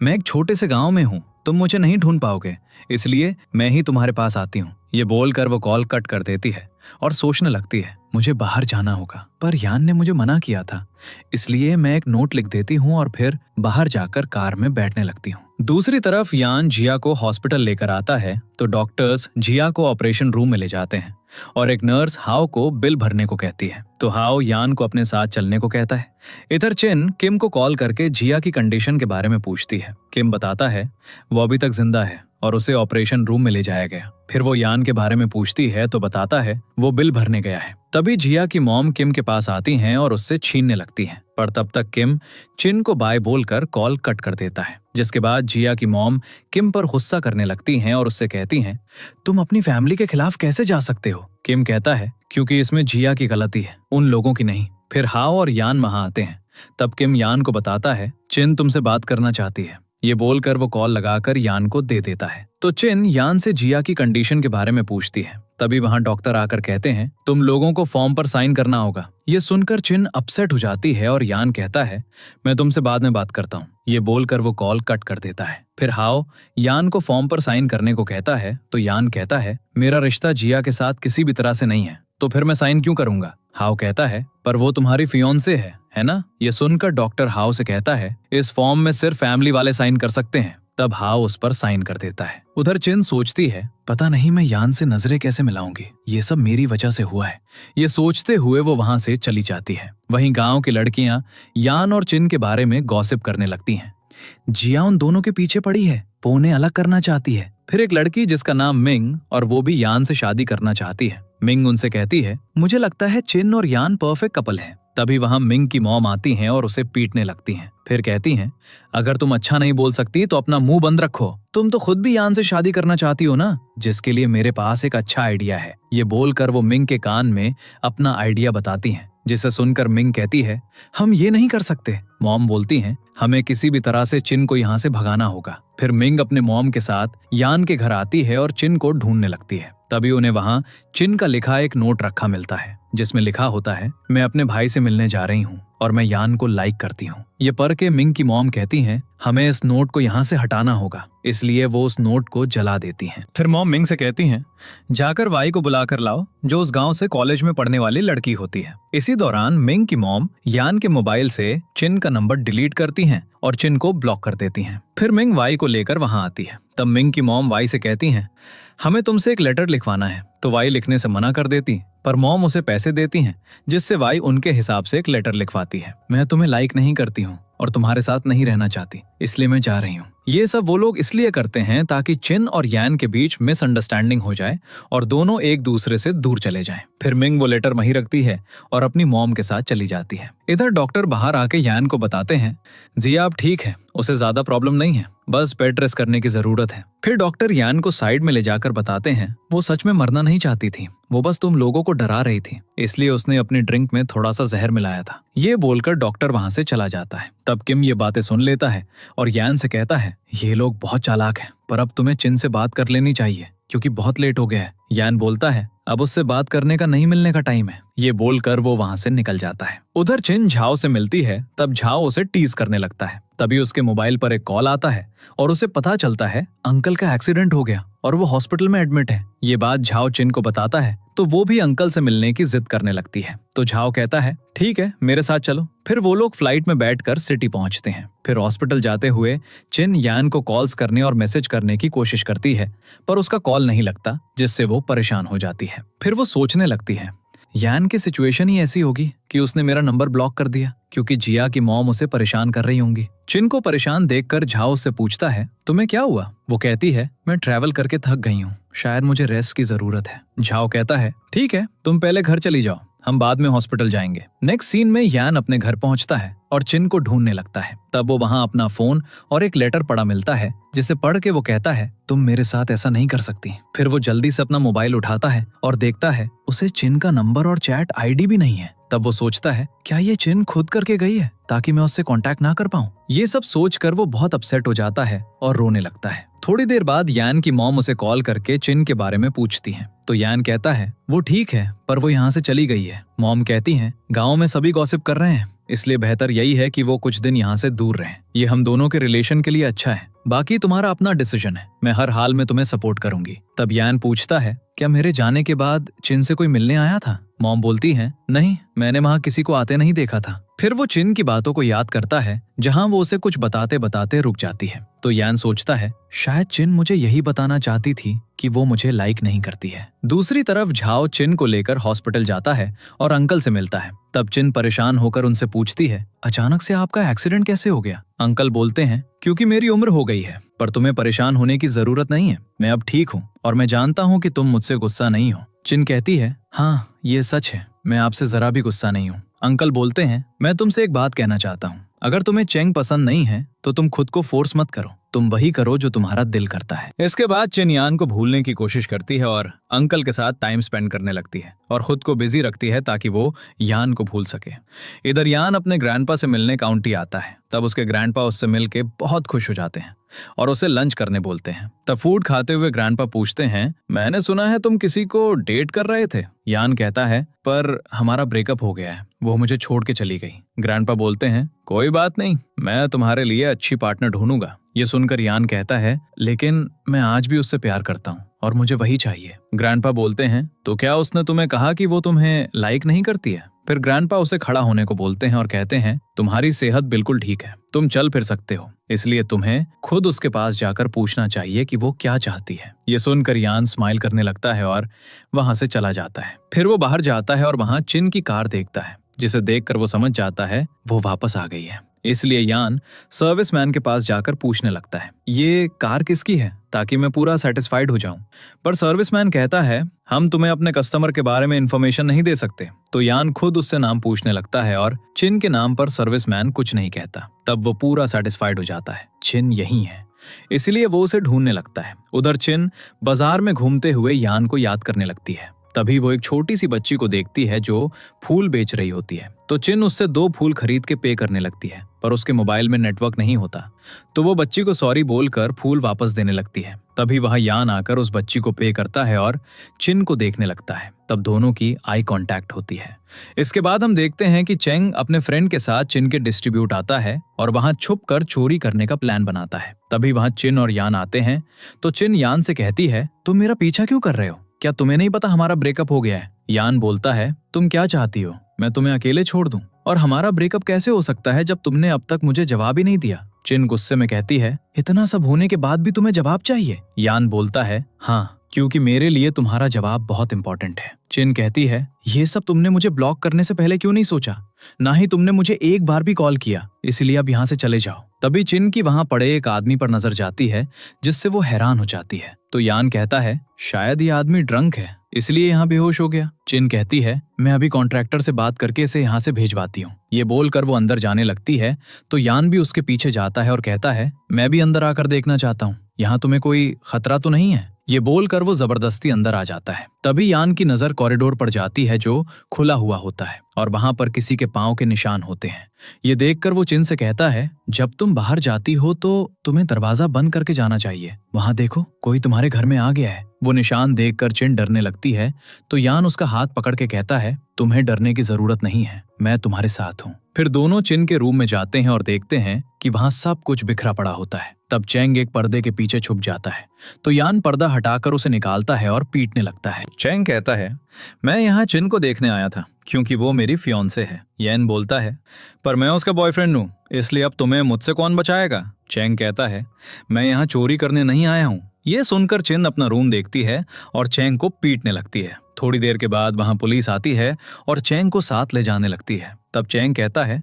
मैं एक छोटे से गाँव में हूँ, तुम मुझे नहीं ढूंढ पाओगे, इसलिए मैं ही तुम्हारे पास आती हूँ। ये बोलकर वो कॉल कट कर देती है और सोचने लगती है मुझे बाहर जाना होगा, पर यान ने मुझे मना किया था, इसलिए मैं एक नोट लिख देती हूँ और फिर बाहर जाकर कार में बैठने लगती हूँ। दूसरी तरफ यान जिया को हॉस्पिटल लेकर आता है तो डॉक्टर्स जिया को ऑपरेशन रूम में ले जाते हैं और एक नर्स हाओ को बिल भरने को कहती है। तो हाओ यान को अपने साथ चलने को कहता है। इधर चिन किम को कॉल करके जिया की कंडीशन के बारे में पूछती है। किम बताता है वो अभी तक जिंदा है और उसे ऑपरेशन रूम में ले जाया गया। फिर वो यान के बारे में पूछती है तो बताता है वो बिल भरने गया है। तभी जिया की मॉम किम के पास आती हैं और उससे छीनने लगती हैं, पर तब तक किम चिन को बाय बोलकर कॉल कट कर देता है। जिसके बाद जिया की मॉम किम पर गुस्सा करने लगती हैं और उससे कहती हैं तुम अपनी फैमिली के खिलाफ कैसे जा सकते हो? किम कहता है क्योंकि इसमें जिया की गलती है, उन लोगों की नहीं। फिर हाओ और यान वहां आते हैं। तब किम यान को बताता है चिन तुमसे बात करना चाहती है। ये बोलकर वो कॉल लगाकर यान को दे देता है। तो चिन यान से जिया की कंडीशन के बारे में पूछती है। तभी वहां डॉक्टर आकर कहते हैं तुम लोगों को फॉर्म पर साइन करना होगा। ये सुनकर चिन अपसेट हो जाती है और यान कहता है मैं तुमसे बाद में बात करता हूँ। ये बोलकर वो कॉल कट कर देता है। फिर हाओ यान को फॉर्म पर साइन करने को कहता है तो यान कहता है मेरा रिश्ता जिया के साथ किसी भी तरह से नहीं है, तो फिर मैं साइन क्यों करूंगा? हाओ कहता है पर वो तुम्हारी फियोंसे है ना? ये सुनकर डॉक्टर हाओ से कहता है इस फॉर्म में सिर्फ फैमिली वाले साइन कर सकते हैं। तब हाओ उस पर साइन कर देता है। उधर चिन सोचती है पता नहीं मैं यान से नजरें कैसे मिलाऊंगी, ये सब मेरी वजह से हुआ है। ये सोचते हुए वो वहां से चली जाती है। वहीं गांव की लड़कियां यान और चिन के बारे में गॉसिप करने लगती हैं। जिया उन दोनों के पीछे पड़ी है, वो उन्हें अलग करना चाहती है। फिर एक लड़की जिसका नाम मिंग और वो भी यान से शादी करना चाहती है। मिंग उनसे कहती है मुझे लगता है चिन और यान परफेक्ट कपल है। तभी वहां मिंग की मॉम आती हैं और उसे पीटने लगती हैं। फिर कहती हैं अगर तुम अच्छा नहीं बोल सकती तो अपना मुंह बंद रखो, तुम तो खुद भी यान से शादी करना चाहती हो ना, जिसके लिए मेरे पास एक अच्छा आइडिया है। ये बोलकर वो मिंग के कान में अपना आइडिया बताती हैं, जिसे सुनकर मिंग कहती है हम ये नहीं कर सकते। मॉम बोलती हैं हमें किसी भी तरह से चिन को यहाँ से भगाना होगा। फिर मिंग अपने मॉम के साथ यान के घर आती है और चिन को ढूंढने लगती है। तभी उन्हें वहां चिन का लिखा एक नोट रखा मिलता है, जिसमें लिखा होता है मैं अपने भाई से मिलने जा रही हूँ और मैं यान को लाइक करती हूँ। ये पढ़ के मिंग की मॉम कहती हैं हमें इस नोट को यहाँ से हटाना होगा, इसलिए वो उस नोट को जला देती हैं। फिर मॉम मिंग से कहती हैं जाकर वाई को बुला कर लाओ, जो उस गांव से कॉलेज में पढ़ने वाली लड़की होती है। इसी दौरान मिंग की मॉम यान के मोबाइल से चिन का नंबर डिलीट करती हैं और चिन को ब्लॉक कर देती हैं। फिर मिंग वाई को लेकर वहां आती है। तब मिंग की मॉम वाई से कहती हैं हमें तुमसे एक लेटर लिखवाना है। तो वाई लिखने से मना कर देती, पर मॉम उसे पैसे देती हैं, जिससे वाई उनके हिसाब से एक लेटर लिखवाती है। मैं तुम्हें लाइक नहीं करती हूँ और तुम्हारे साथ नहीं रहना चाहती, इसलिए मैं जा रही हूँ। ये सब वो लोग इसलिए करते हैं ताकि चिन और यान के बीच मिसअंडरस्टैंडिंग हो जाए और दोनों एक दूसरे से दूर चले जाएं। फिर मिंग वो लेटर वहीं रखती है और अपनी मॉम के साथ चली जाती है। इधर डॉक्टर बाहर आके यान को बताते हैं जिया अब ठीक है, उसे ज्यादा प्रॉब्लम नहीं है, बस बेड रेस्ट करने की जरूरत है। फिर डॉक्टर यान को साइड में ले जाकर बताते हैं वो सच में मरना नहीं चाहती थी, वो बस तुम लोगों को डरा रही थी, इसलिए उसने अपनी ड्रिंक में थोड़ा सा जहर मिलाया था। ये बोलकर डॉक्टर वहां से चला जाता है। तब किम ये बातें सुन लेता है और यान से कहता है ये लोग बहुत चालाक हैं, पर अब तुम्हें चिन से बात कर लेनी चाहिए क्योंकि बहुत लेट हो गया है। यान बोलता है अब उससे बात करने का नहीं मिलने का टाइम है। ये बोलकर वो वहां से निकल जाता है। उधर चिन झाओ से मिलती है, तब झाओ उसे टीज करने लगता है। तभी उसके मोबाइल पर एक कॉल आता है और उसे पता चलता है अंकल का एक्सीडेंट हो गया और वो हॉस्पिटल में एडमिट है। ये बात झाओ चिन को बताता है तो वो भी अंकल से मिलने की जिद करने लगती है। तो झाओ कहता है ठीक है मेरे साथ चलो। फिर वो लोग फ्लाइट में बैठकर सिटी पहुंचते हैं। फिर हॉस्पिटल जाते हुए चिन यान को कॉल्स करने और मैसेज करने की कोशिश करती है, पर उसका कॉल नहीं लगता, जिससे वो परेशान हो जाती है। फिर वो सोचने लगती है यान की सिचुएशन ही ऐसी होगी कि उसने मेरा नंबर ब्लॉक कर दिया क्योंकि जिया की मॉम उसे परेशान कर रही होंगी। चिन को परेशान देखकर झाओ उससे पूछता है, तुम्हें क्या हुआ? वो कहती है, मैं ट्रैवल करके थक गई हूँ, शायद मुझे रेस्ट की जरूरत है। झाओ कहता है, ठीक है, तुम पहले घर चली जाओ, हम बाद में हॉस्पिटल जाएंगे। नेक्स्ट सीन में यान अपने घर पहुंचता है और चिन को ढूंढने लगता है। तब वो वहां अपना फोन और एक लेटर पड़ा मिलता है, जिसे पढ़ के वो कहता है, तुम मेरे साथ ऐसा नहीं कर सकती। फिर वो जल्दी से अपना मोबाइल उठाता है और देखता है उसे चिन का नंबर और चैट आईडी भी नहीं है। तब वो सोचता है, क्या ये चिन खुद करके गई है ताकि मैं उससे कांटेक्ट ना कर पाऊं? ये सब सोचकर वो बहुत अपसेट हो जाता है और रोने लगता है। थोड़ी देर बाद यान की मॉम उसे कॉल करके चिन के बारे में पूछती है, तो यान कहता है, वो ठीक है, पर वो यहाँ से चली गई है। मॉम कहती है, गाँव में सभी गॉसिप कर रहे हैं, इसलिए बेहतर यही है कि वो कुछ दिन यहाँ से दूर रहें। ये हम दोनों के रिलेशन के लिए अच्छा है, बाकी तुम्हारा अपना डिसीजन है, मैं हर हाल में तुम्हें सपोर्ट करूंगी। तब यान पूछता है, क्या मेरे जाने के बाद चिन से कोई मिलने आया था? मॉम बोलती है, नहीं, मैंने वहां किसी को आते नहीं देखा था। फिर वो चिन की बातों को याद करता है, जहां वो उसे कुछ बताते बताते रुक जाती है। तो यान सोचता है, शायद चिन मुझे यही बताना चाहती थी कि वो मुझे लाइक नहीं करती है। दूसरी तरफ झाओ चिन को लेकर हॉस्पिटल जाता है और अंकल से मिलता है। तब चिन परेशान होकर उनसे पूछती है, अचानक से आपका एक्सीडेंट कैसे हो गया? अंकल बोलते हैं, क्योंकि मेरी उम्र हो गई है, पर तुम्हें परेशान होने की जरूरत नहीं है, मैं अब ठीक हूँ और मैं जानता हूँ कि तुम मुझसे गुस्सा नहीं हो। चिन कहती है, हाँ ये सच है, मैं आपसे जरा भी गुस्सा नहीं हूँ। अंकल बोलते हैं, मैं तुमसे एक बात कहना चाहता हूँ, अगर तुम्हें चेंग पसंद नहीं है तो तुम खुद को फोर्स मत करो, तुम वही करो जो तुम्हारा दिल करता है। इसके बाद चिन यान को भूलने की कोशिश करती है और अंकल के साथ टाइम स्पेंड करने लगती है और खुद को बिजी रखती है ताकि वो यान को भूल सके। इधर यान अपने ग्रैंडपा से मिलने काउंटी आता है। तब उसके ग्रैंडपा उससे मिलके बहुत खुश हो जाते हैं और उसे लंच करने बोलते हैं। तब फूड खाते हुए ग्रैंडपा पूछते हैं, मैंने सुना है तुम किसी को डेट कर रहे थे? यान कहता है, पर हमारा ब्रेकअप हो गया है, वो मुझे छोड़ के चली गई। ग्रैंडपा बोलते हैं, कोई बात नहीं, मैं तुम्हारे लिए अच्छी पार्टनर ढूंढूंगा। ये सुनकर यान कहता है, लेकिन मैं आज भी उससे प्यार करता हूँ और मुझे वही चाहिए। ग्रैंडपा बोलते हैं, तो क्या उसने तुम्हें कहा कि वो तुम्हें लाइक नहीं करती है? फिर ग्रैंडपा उसे खड़ा होने को बोलते हैं और कहते हैं, तुम्हारी सेहत बिल्कुल ठीक है, तुम चल फिर सकते हो, इसलिए तुम्हें खुद उसके पास जाकर पूछना चाहिए कि वो क्या चाहती है। ये सुनकर यान स्माइल करने लगता है और वहां से चला जाता है। फिर वो बाहर जाता है और वहां चिन की कार देखता है, जिसे देखकर वो समझ जाता है वो वापस आ गई है। इसलिए यान सर्विसमैन के पास जाकर पूछने लगता है, ये कार किसकी है, ताकि मैं पूरा सेटिस्फाइड हो जाऊं। पर सर्विसमैन कहता है, हम तुम्हें अपने कस्टमर के बारे में इंफॉर्मेशन नहीं दे सकते। तो यान खुद उससे नाम पूछने लगता है और चिन के नाम पर सर्विसमैन कुछ नहीं कहता। तब वो पूरा सेटिस्फाइड हो जाता है, चिन यही है, इसलिए वो उसे ढूंढने लगता है। उधर चिन बाजार में घूमते हुए यान को याद करने लगती है। तभी वो एक छोटी सी बच्ची को देखती है जो फूल बेच रही होती है। तो चिन उससे 2 फूल खरीद के पे करने लगती है, पर उसके मोबाइल में नेटवर्क नहीं होता। तो वो बच्ची को सॉरी बोलकर फूल वापस देने लगती है। तभी वह यान आकर उस बच्ची को पे करता है और चिन को देखने लगता है। तब दोनों की आई कांटेक्ट होती है। इसके बाद हम देखते हैं कि चेंग अपने फ्रेंड के साथ चिन के डिस्ट्रीब्यूट आता है और वहां छुप कर चोरी करने का प्लान बनाता है। तभी वहां चिन और यान आते हैं। तो चिन यान से कहती है, तुम मेरा पीछा क्यों कर रहे हो? क्या तुम्हें नहीं पता हमारा ब्रेकअप हो गया है? यान बोलता है, तुम क्या चाहती हो, मैं तुम्हें अकेले छोड़ दूं? और हमारा ब्रेकअप कैसे हो सकता है जब तुमने अब तक मुझे जवाब ही नहीं दिया? चिन गुस्से में कहती है, इतना सब होने के बाद भी तुम्हें जवाब चाहिए? यान बोलता है, हाँ, क्योंकि मेरे लिए तुम्हारा जवाब बहुत इंपॉर्टेंट है। चिन कहती है, ये सब तुमने मुझे ब्लॉक करने से पहले क्यों नहीं सोचा? ना ही तुमने मुझे एक बार भी कॉल किया, इसलिए अब यहाँ से चले जाओ। तभी चिन की वहां पड़े एक आदमी पर नजर जाती है, जिससे वो हैरान हो जाती है। तो यान कहता है, शायद ये आदमी ड्रंक है, इसलिए यहाँ बेहोश हो गया। चिन कहती है, मैं अभी कॉन्ट्रैक्टर से बात करके इसे यहाँ से भेजवाती हूँ। ये बोलकर वो अंदर जाने लगती है। तो यान भी उसके पीछे जाता है और कहता है, मैं भी अंदर आकर देखना चाहता हूँ, यहाँ तुम्हें कोई खतरा तो नहीं है? ये बोलकर वो जबरदस्ती अंदर आ जाता है। तभी यान की नजर कॉरिडोर पर जाती है जो खुला हुआ होता है और वहां पर किसी के पांव के निशान होते हैं। ये देखकर वो चिन से कहता है, जब तुम बाहर जाती हो तो तुम्हें दरवाजा बंद करके जाना चाहिए। वहां देखो, कोई तुम्हारे घर में आ गया है। वो निशान देखकर चिन डरने लगती है। तो यान उसका हाथ पकड़ के कहता है, तुम्हें डरने की जरूरत नहीं है, मैं तुम्हारे साथ हूँ। फिर दोनों चिन के रूम में जाते हैं और देखते हैं कि वहां सब कुछ बिखरा पड़ा होता है। तब चेंग एक पर्दे के पीछे छुप जाता है। तो यान पर्दा हटाकर उसे निकालता है और पीटने लगता है। चेंग कहता है, मैं यहाँ चिन को देखने आया था क्योंकि वो मेरी फियांसे है। यान बोलता है, पर मैं उसका बॉयफ्रेंड हूँ, इसलिए अब तुम्हें मुझसे कौन बचाएगा? चेंग कहता है, मैं यहाँ चोरी करने नहीं आया हूँ। ये सुनकर चिन अपना रूम देखती है और चेंग को पीटने लगती है। थोड़ी देर के बाद वहां पुलिस आती है और चैंग को साथ ले जाने लगती है। तब चैंग कहता है,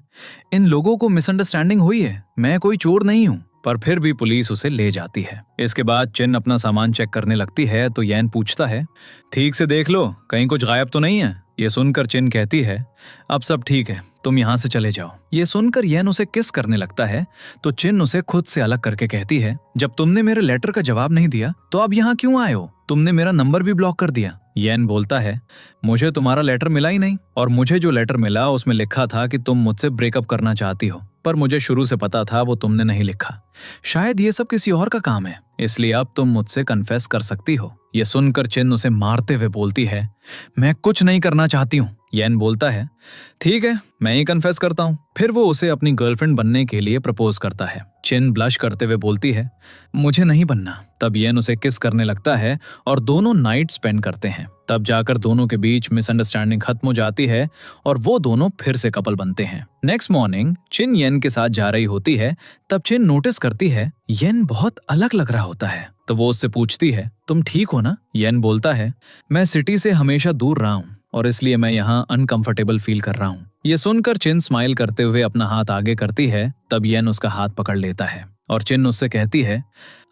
इन लोगों को मिसअंडरस्टैंडिंग हुई है, मैं कोई चोर नहीं हूँ। पर फिर भी पुलिस उसे ले जाती है। इसके बाद चिन अपना सामान चेक करने लगती है तो येन पूछता है, ठीक से देख लो, कहीं कुछ गायब तो नहीं है। ये सुनकर चिन कहती है, अब सब ठीक है, तुम यहाँ से चले जाओ। ये सुनकर येन उसे किस करने लगता है तो चिन उसे खुद से अलग करके कहती है, जब तुमने मेरे लेटर का जवाब नहीं दिया तो अब यहाँ क्यों आए हो? तुमने मेरा नंबर भी ब्लॉक कर दिया। येन बोलता है, मुझे तुम्हारा लेटर मिला ही नहीं, और मुझे जो लेटर मिला उसमें लिखा था कि तुम मुझसे ब्रेकअप करना चाहती हो, पर मुझे शुरू से पता था वो तुमने नहीं लिखा। शायद ये सब किसी और का काम है, इसलिए अब तुम मुझसे कन्फेस कर सकती हो। ये सुनकर चिन उसे मारते हुए बोलती है, मैं कुछ नहीं करना चाहती हूँ। येन बोलता है, ठीक है, मैं ही कन्फेस करता हूँ। फिर वो उसे अपनी गर्लफ्रेंड बनने के लिए प्रपोज करता है। चिन ब्लश करते हुए बोलती है, मुझे नहीं बनना। तब येन उसे किस करने लगता है और दोनों नाइट स्पेंड करते हैं। तब जाकर दोनों के बीच मिसअंडरस्टैंडिंग खत्म हो जाती है और वो दोनों फिर से कपल बनते हैं। नेक्स्ट मॉर्निंग चिन येन के साथ जा रही होती है। तब चिन नोटिस करती है येन बहुत अलग लग रहा होता है। तो वो उससे पूछती है, तुम ठीक हो ना? येन बोलता है, मैं सिटी से हमेशा दूर रहा हूँ और इसलिए मैं यहाँ अनकंफर्टेबल फील कर रहा हूँ। ये सुनकर चिन स्माइल करते हुए अपना हाथ आगे करती है। तब येन उसका हाथ पकड़ लेता है और चिन उससे कहती है,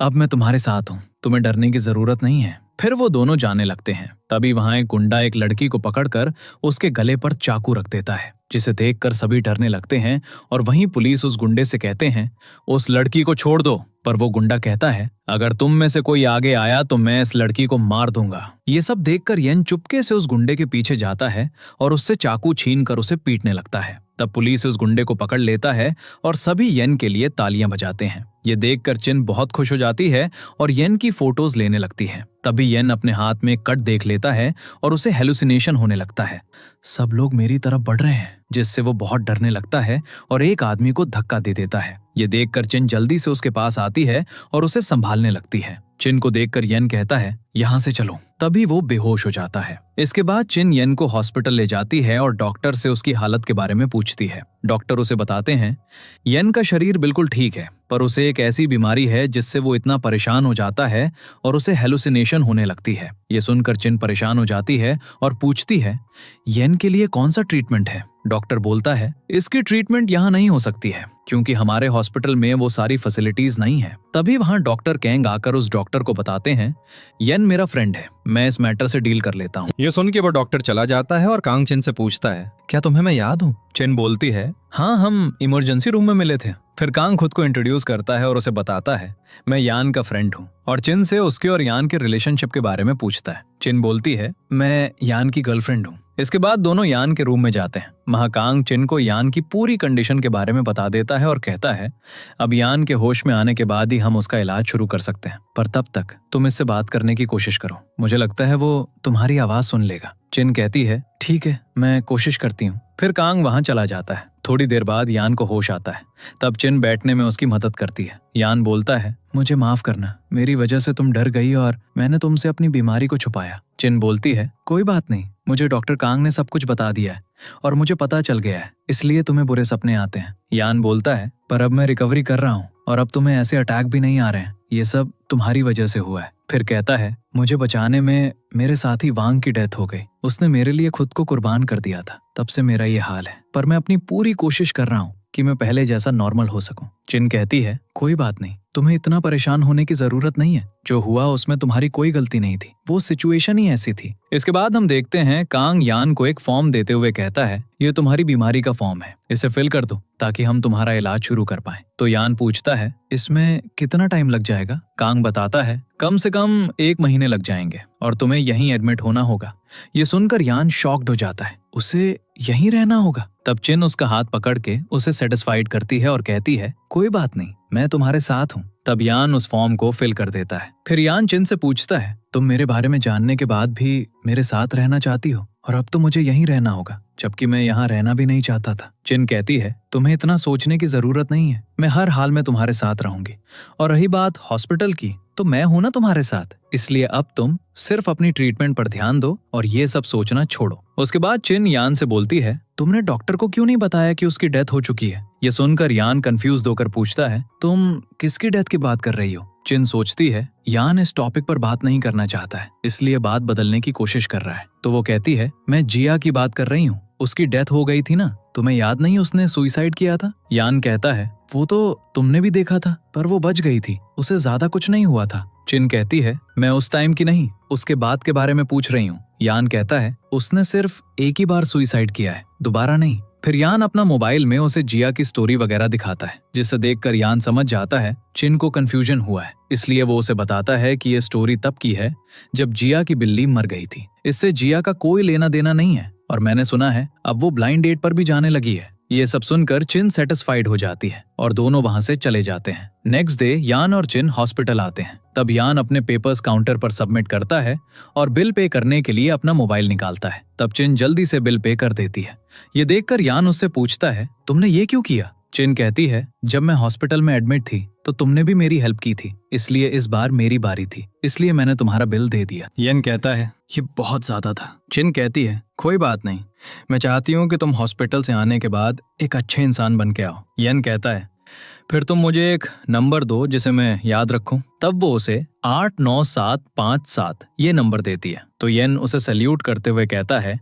अब मैं तुम्हारे साथ हूँ, तुम्हें डरने की जरूरत नहीं है। फिर वो दोनों जाने लगते हैं। तभी वहां एक गुंडा एक लड़की को पकड़कर उसके गले पर चाकू रख देता है, जिसे देखकर सभी डरने लगते हैं और वहीं पुलिस उस गुंडे से कहते हैं, उस लड़की को छोड़ दो। पर वो गुंडा कहता है, अगर तुम में से कोई आगे आया तो मैं इस लड़की को मार दूंगा। ये सब देखकर येन चुपके से उस गुंडे के पीछे जाता है और उससे चाकू छीनकर उसे पीटने लगता है। तब पुलिस उस गुंडे को पकड़ लेता है और सभी येन के लिए तालियां बजाते हैं। ये देखकर चिन बहुत खुश हो जाती है और येन की फोटोज लेने लगती है। तभी येन अपने हाथ में कट देख लेता है और उसे हेलुसिनेशन होने लगता है। सब लोग मेरी तरफ बढ़ रहे हैं, जिससे वो बहुत डरने लगता है और एक आदमी को धक्का दे देता है। ये देखकर चिन जल्दी से उसके पास आती है और उसे संभालने लगती है। चिन को देखकर येन कहता है, यहाँ से चलो। तभी वो बेहोश हो जाता है। इसके बाद चिन येन को हॉस्पिटल ले जाती है और डॉक्टर से उसकी हालत के बारे में पूछती है। डॉक्टर उसे बताते हैं, येन का शरीर बिल्कुल ठीक है, पर उसे एक ऐसी बीमारी है जिससे वो इतना परेशान हो जाता है और उसे हेलुसिनेशन होने लगती है। ये सुनकर चिन परेशान हो जाती है और पूछती है, येन के लिए कौन सा ट्रीटमेंट है? डॉक्टर बोलता है, इसकी ट्रीटमेंट यहाँ नहीं हो सकती है क्योंकि हमारे हॉस्पिटल में वो सारी फैसिलिटीज नहीं है। तभी वहाँ डॉक्टर कैंग आकर उस डॉक्टर को बताते हैं, येन मेरा फ्रेंड है, मैं इस मैटर से डील कर लेता हूँ। ये सुन के वो डॉक्टर चला जाता है और कांग चिन से पूछता है, क्या तुम्हें मैं याद हूँ? चिन बोलती है, हाँ, हम इमरजेंसी रूम में मिले थे। फिर कांग खुद को इंट्रोड्यूस करता है और उसे बताता है, मैं यान का फ्रेंड हूँ, और चिन से उसके और यान के रिलेशनशिप के बारे में पूछता है। चिन बोलती है, मैं यान की गर्लफ्रेंड हूँ। इसके बाद दोनों यान के रूम में जाते हैं। वहाँ कांग चिन को यान की पूरी कंडीशन के बारे में बता देता है और कहता है, अब यान के होश में आने के बाद ही हम उसका इलाज शुरू कर सकते हैं, पर तब तक तुम इससे बात करने की कोशिश करो, मुझे लगता है वो तुम्हारी आवाज सुन लेगा। चिन कहती है, ठीक है, मैं कोशिश करती हूँ। फिर कांग वहां चला जाता है। थोड़ी देर बाद यान को होश आता है। तब चिन बैठने में उसकी मदद करती है। यान बोलता है, मुझे माफ करना, मेरी वजह से तुम डर गई और मैंने तुमसे अपनी बीमारी को छुपाया। चिन बोलती है, कोई बात नहीं, मुझे डॉक्टर कांग ने सब कुछ बता दिया है और मुझे पता चल गया है, इसलिए तुम्हें बुरे सपने आते हैं। यान बोलता है, पर अब मैं रिकवरी कर रहा हूँ और अब तुम्हें ऐसे अटैक भी नहीं आ रहे हैं, ये सब तुम्हारी वजह से हुआ है। फिर कहता है, मुझे बचाने में मेरे साथी वांग की डेथ हो गई, उसने मेरे लिए खुद को कुर्बान कर दिया था, तब से मेरा ये हाल है, पर मैं अपनी पूरी कोशिश कर रहा हूँ कि मैं पहले जैसा नॉर्मल हो सकूं। चिन कहती है, कोई बात नहीं, तुम्हें इतना परेशान होने की जरूरत नहीं है, जो हुआ उसमें तुम्हारी कोई गलती नहीं थी, वो सिचुएशन ही ऐसी थी। इसके बाद हम देखते हैं कांग यान को एक फॉर्म देते हुए कहता है, ये तुम्हारी बीमारी का फॉर्म है, इसे फिल कर दो ताकि हम तुम्हारा इलाज शुरू कर पाए। तो यान पूछता है, इसमें कितना टाइम लग जाएगा? कांग बताता है, कम से कम 1 महीने लग जाएंगे और तुम्हें यहीं एडमिट होना होगा। ये सुनकर यान शॉक्ड हो जाता है, उसे यहीं रहना होगा। तब चिन उसका हाथ पकड़ के उसे सेटिस्फाइड करती है और कहती है, कोई बात नहीं, मैं तुम्हारे साथ हूँ। तब यान उस फॉर्म को फिल कर देता है। फिर यान चिन से पूछता है, तुम मेरे बारे में जानने के बाद भी मेरे साथ रहना चाहती हो? और अब तो मुझे यहीं रहना होगा, जबकि मैं यहाँ रहना भी नहीं चाहता था। चिन कहती है, तुम्हें इतना सोचने की जरूरत नहीं है, मैं हर हाल में तुम्हारे साथ रहूंगी। और रही बात हॉस्पिटल की, तो मैं हूं ना तुम्हारे साथ, इसलिए अब तुम सिर्फ अपनी ट्रीटमेंट पर ध्यान दो और ये सब सोचना छोड़ो। उसके बाद चिन यान से बोलती है, तुमने डॉक्टर को क्यों नहीं बताया कि उसकी डेथ हो चुकी है? ये सुनकर यान कंफ्यूज होकर पूछता है, तुम किसकी डेथ की बात कर रही हो? चिन सोचती है यान इस टॉपिक पर बात नहीं करना चाहता है, इसलिए बात बदलने की कोशिश कर रहा है। तो वो कहती है, मैं जिया की बात कर रही हूँ, उसकी डेथ हो गई थी ना, तुम्हें याद नहीं उसने सुसाइड किया था? यान कहता है, वो तो तुमने भी देखा था, पर वो बच गई थी, उसे ज्यादा कुछ नहीं हुआ था। चिन कहती है, मैं उस टाइम की नहीं, उसके बाद के बारे में पूछ रही हूँ। यान कहता है, उसने सिर्फ एक ही बार सुसाइड किया है, दोबारा नहीं। फिर यान अपना मोबाइल में उसे जिया की स्टोरी वगैरह दिखाता है, जिसे देखकर यान समझ जाता है चिन को कंफ्यूजन हुआ है। इसलिए वो उसे बताता है कि ये स्टोरी तब की है जब जिया की बिल्ली मर गई थी। इससे जिया का कोई लेना देना नहीं है, और मैंने सुना है अब वो ब्लाइंड डेट पर भी जाने लगी है। ये सब सुनकर चिन सेटिस्फाइड हो जाती है और दोनों वहां से चले जाते हैं। नेक्स्ट डे यान और चिन हॉस्पिटल आते हैं। तब यान अपने पेपर्स काउंटर पर सबमिट करता है और बिल पे करने के लिए अपना मोबाइल निकालता है। तब चिन जल्दी से बिल पे कर देती है। ये देखकर यान उससे पूछता है, तुमने ये क्यों किया? चिन कहती है, जब मैं हॉस्पिटल में एडमिट थी तो तुमने भी मेरी हेल्प की थी, इसलिए इस बार मेरी बारी थी, इसलिए मैंने तुम्हारा बिल दे दिया। यन कहता है, ये बहुत ज्यादा था। चिन कहती है, कोई बात नहीं, मैं चाहती हूँ कि तुम हॉस्पिटल से आने के बाद एक अच्छे इंसान बन के आओ। यन कहता है, फिर तुम मुझे एक नंबर दो जिसे मैं याद रखूं। तब वो उसे 89757 ये नंबर देती है। तो येन उसे सैल्यूट करते हुए कहता है,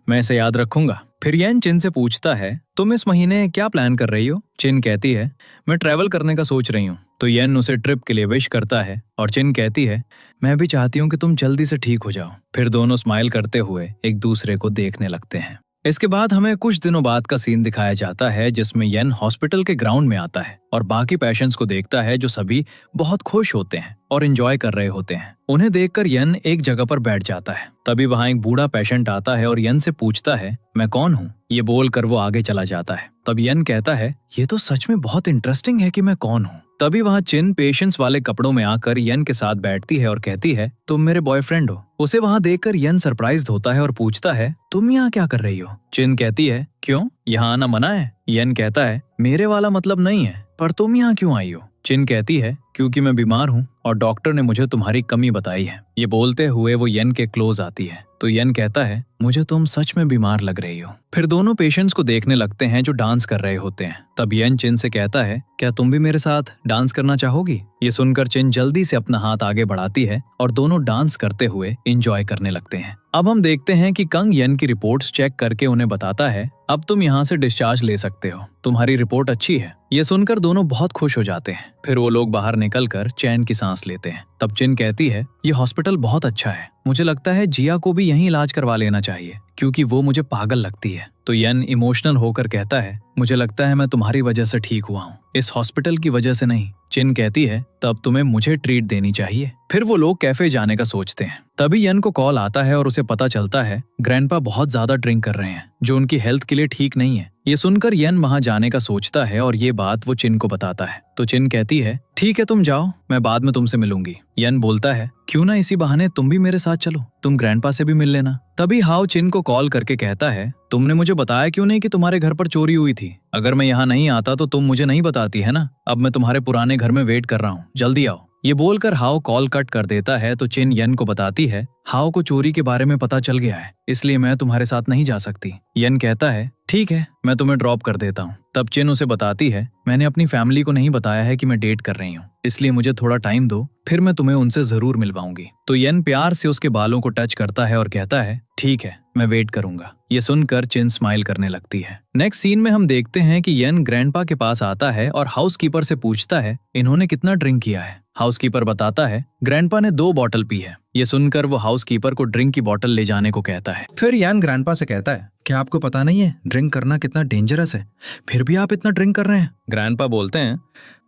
मैं इसे याद रखूंगा। फिर येन चिन से पूछता है, तुम इस महीने क्या प्लान कर रही हो? चिन कहती है, मैं ट्रैवल करने का सोच रही हूँ। तो येन उसे ट्रिप के लिए विश करता है और चिन कहती है, मैं भी चाहती हूँ कि तुम जल्दी से ठीक हो जाओ। फिर दोनों स्माइल करते हुए एक दूसरे को देखने लगते हैं। इसके बाद हमें कुछ दिनों बाद का सीन दिखाया जाता है जिसमें येन हॉस्पिटल के ग्राउंड में आता है और बाकी पेशेंट्स को देखता है जो सभी बहुत खुश होते हैं और एंजॉय कर रहे होते हैं। उन्हें देखकर येन एक जगह पर बैठ जाता है। तभी वहां एक बूढ़ा पेशेंट आता है और येन से पूछता है, मैं कौन हूँ? ये बोलकर वो आगे चला जाता है। तब येन कहता है, ये तो सच में बहुत इंटरेस्टिंग है कि मैं कौन हूँ। तभी वहां चिन पेशेंट्स वाले कपड़ों में आकर येन के साथ बैठती है और कहती है, तुम मेरे बॉयफ्रेंड हो। उसे वहां देखकर येन सरप्राइज्ड होता है और पूछता है, तुम यहाँ क्या कर रही हो? चिन कहती है, क्यों, यहाँ आना मना है? येन कहता है, मेरे वाला मतलब नहीं है, पर तुम यहाँ क्यों आई हो? चिन कहती है, क्योंकि मैं बीमार हूँ और डॉक्टर ने मुझे तुम्हारी कमी बताई है। ये बोलते हुए वो येन के क्लोज आती है। तो येन कहता है, मुझे तुम सच में बीमार लग रही हो। फिर दोनों पेशेंट्स को देखने लगते हैं जो डांस कर रहे होते हैं। तब येन चिन से कहता है, क्या तुम भी मेरे साथ डांस करना चाहोगी? ये सुनकर चिन जल्दी से अपना हाथ आगे बढ़ाती है और दोनों डांस करते हुए एंजॉय करने लगते हैं। अब हम देखते हैं कि कंग येन की रिपोर्ट्स चेक करके उन्हें बताता है, अब तुम यहाँ से डिस्चार्ज ले सकते हो, तुम्हारी रिपोर्ट अच्छी है। ये सुनकर दोनों बहुत खुश हो जाते हैं। फिर वो लोग बाहर निकलकर चैन की सांस लेते हैं। तब चिन कहती है, ये हॉस्पिटल बहुत अच्छा है, मुझे लगता है जिया को भी यहीं इलाज करवा लेना चाहिए क्योंकि वो मुझे पागल लगती है। तो येन इमोशनल होकर कहता है, मुझे लगता है मैं तुम्हारी वजह से ठीक हुआ हूँ, इस हॉस्पिटल की वजह से नहीं। चिन कहती है, तब तुम्हें मुझे ट्रीट देनी चाहिए। फिर वो लोग कैफे जाने का सोचते हैं। तभी येन को कॉल आता है और उसे पता चलता है ग्रैंडपा बहुत ज्यादा ड्रिंक कर रहे हैं जो उनकी हेल्थ के लिए ठीक नहीं है। ये सुनकर येन वहां जाने का सोचता है और ये बात वो चिन को बताता है। तो चिन कहती है, ठीक है तुम जाओ, मैं बाद में तुमसे मिलूंगी। येन बोलता है, क्यों ना इसी बहाने तुम भी मेरे साथ चलो, तुम ग्रैंडपा से भी मिल लेना। तभी हाओ चिन को कॉल करके कहता है, तुमने मुझे बताया क्यों नहीं कि तुम्हारे घर पर चोरी हुई थी? अगर मैं यहाँ नहीं आता तो तुम मुझे नहीं बताती है ना। अब मैं तुम्हारे पुराने घर में वेट कर रहा हूँ, जल्दी आओ। ये बोलकर हाओ कॉल कट कर देता है। तो चिन येन को बताती है, हाओ को चोरी के बारे में पता चल गया है, इसलिए मैं तुम्हारे साथ नहीं जा सकती। येन कहता है, ठीक है, मैं तुम्हें ड्रॉप कर देता हूँ। तब चिन उसे बताती है, मैंने अपनी फैमिली को नहीं बताया है कि मैं डेट कर रही हूँ, इसलिए मुझे थोड़ा टाइम दो, फिर मैं तुम्हें उनसे जरूर मिलवाऊंगी। तो येन प्यार से उसके बालों को टच करता है और कहता है, ठीक है, मैं वेट करूंगा। ये सुनकर चिन स्माइल करने लगती है। नेक्स्ट सीन में हम देखते हैं कि येन ग्रैंडपा के पास आता है और हाउसकीपर से पूछता है, इन्होंने कितना ड्रिंक किया है? हाउसकीपर बताता है, ग्रैंडपा ने 2 बॉटल पी है। ये सुनकर वो हाउसकीपर को ड्रिंक की बॉटल ले जाने को कहता है। फिर यान ग्रैंडपा से कहता है, क्या आपको पता नहीं है ड्रिंक करना कितना डेंजरस है, फिर भी आप इतना ड्रिंक कर रहे हैं? ग्रैंडपा बोलते हैं,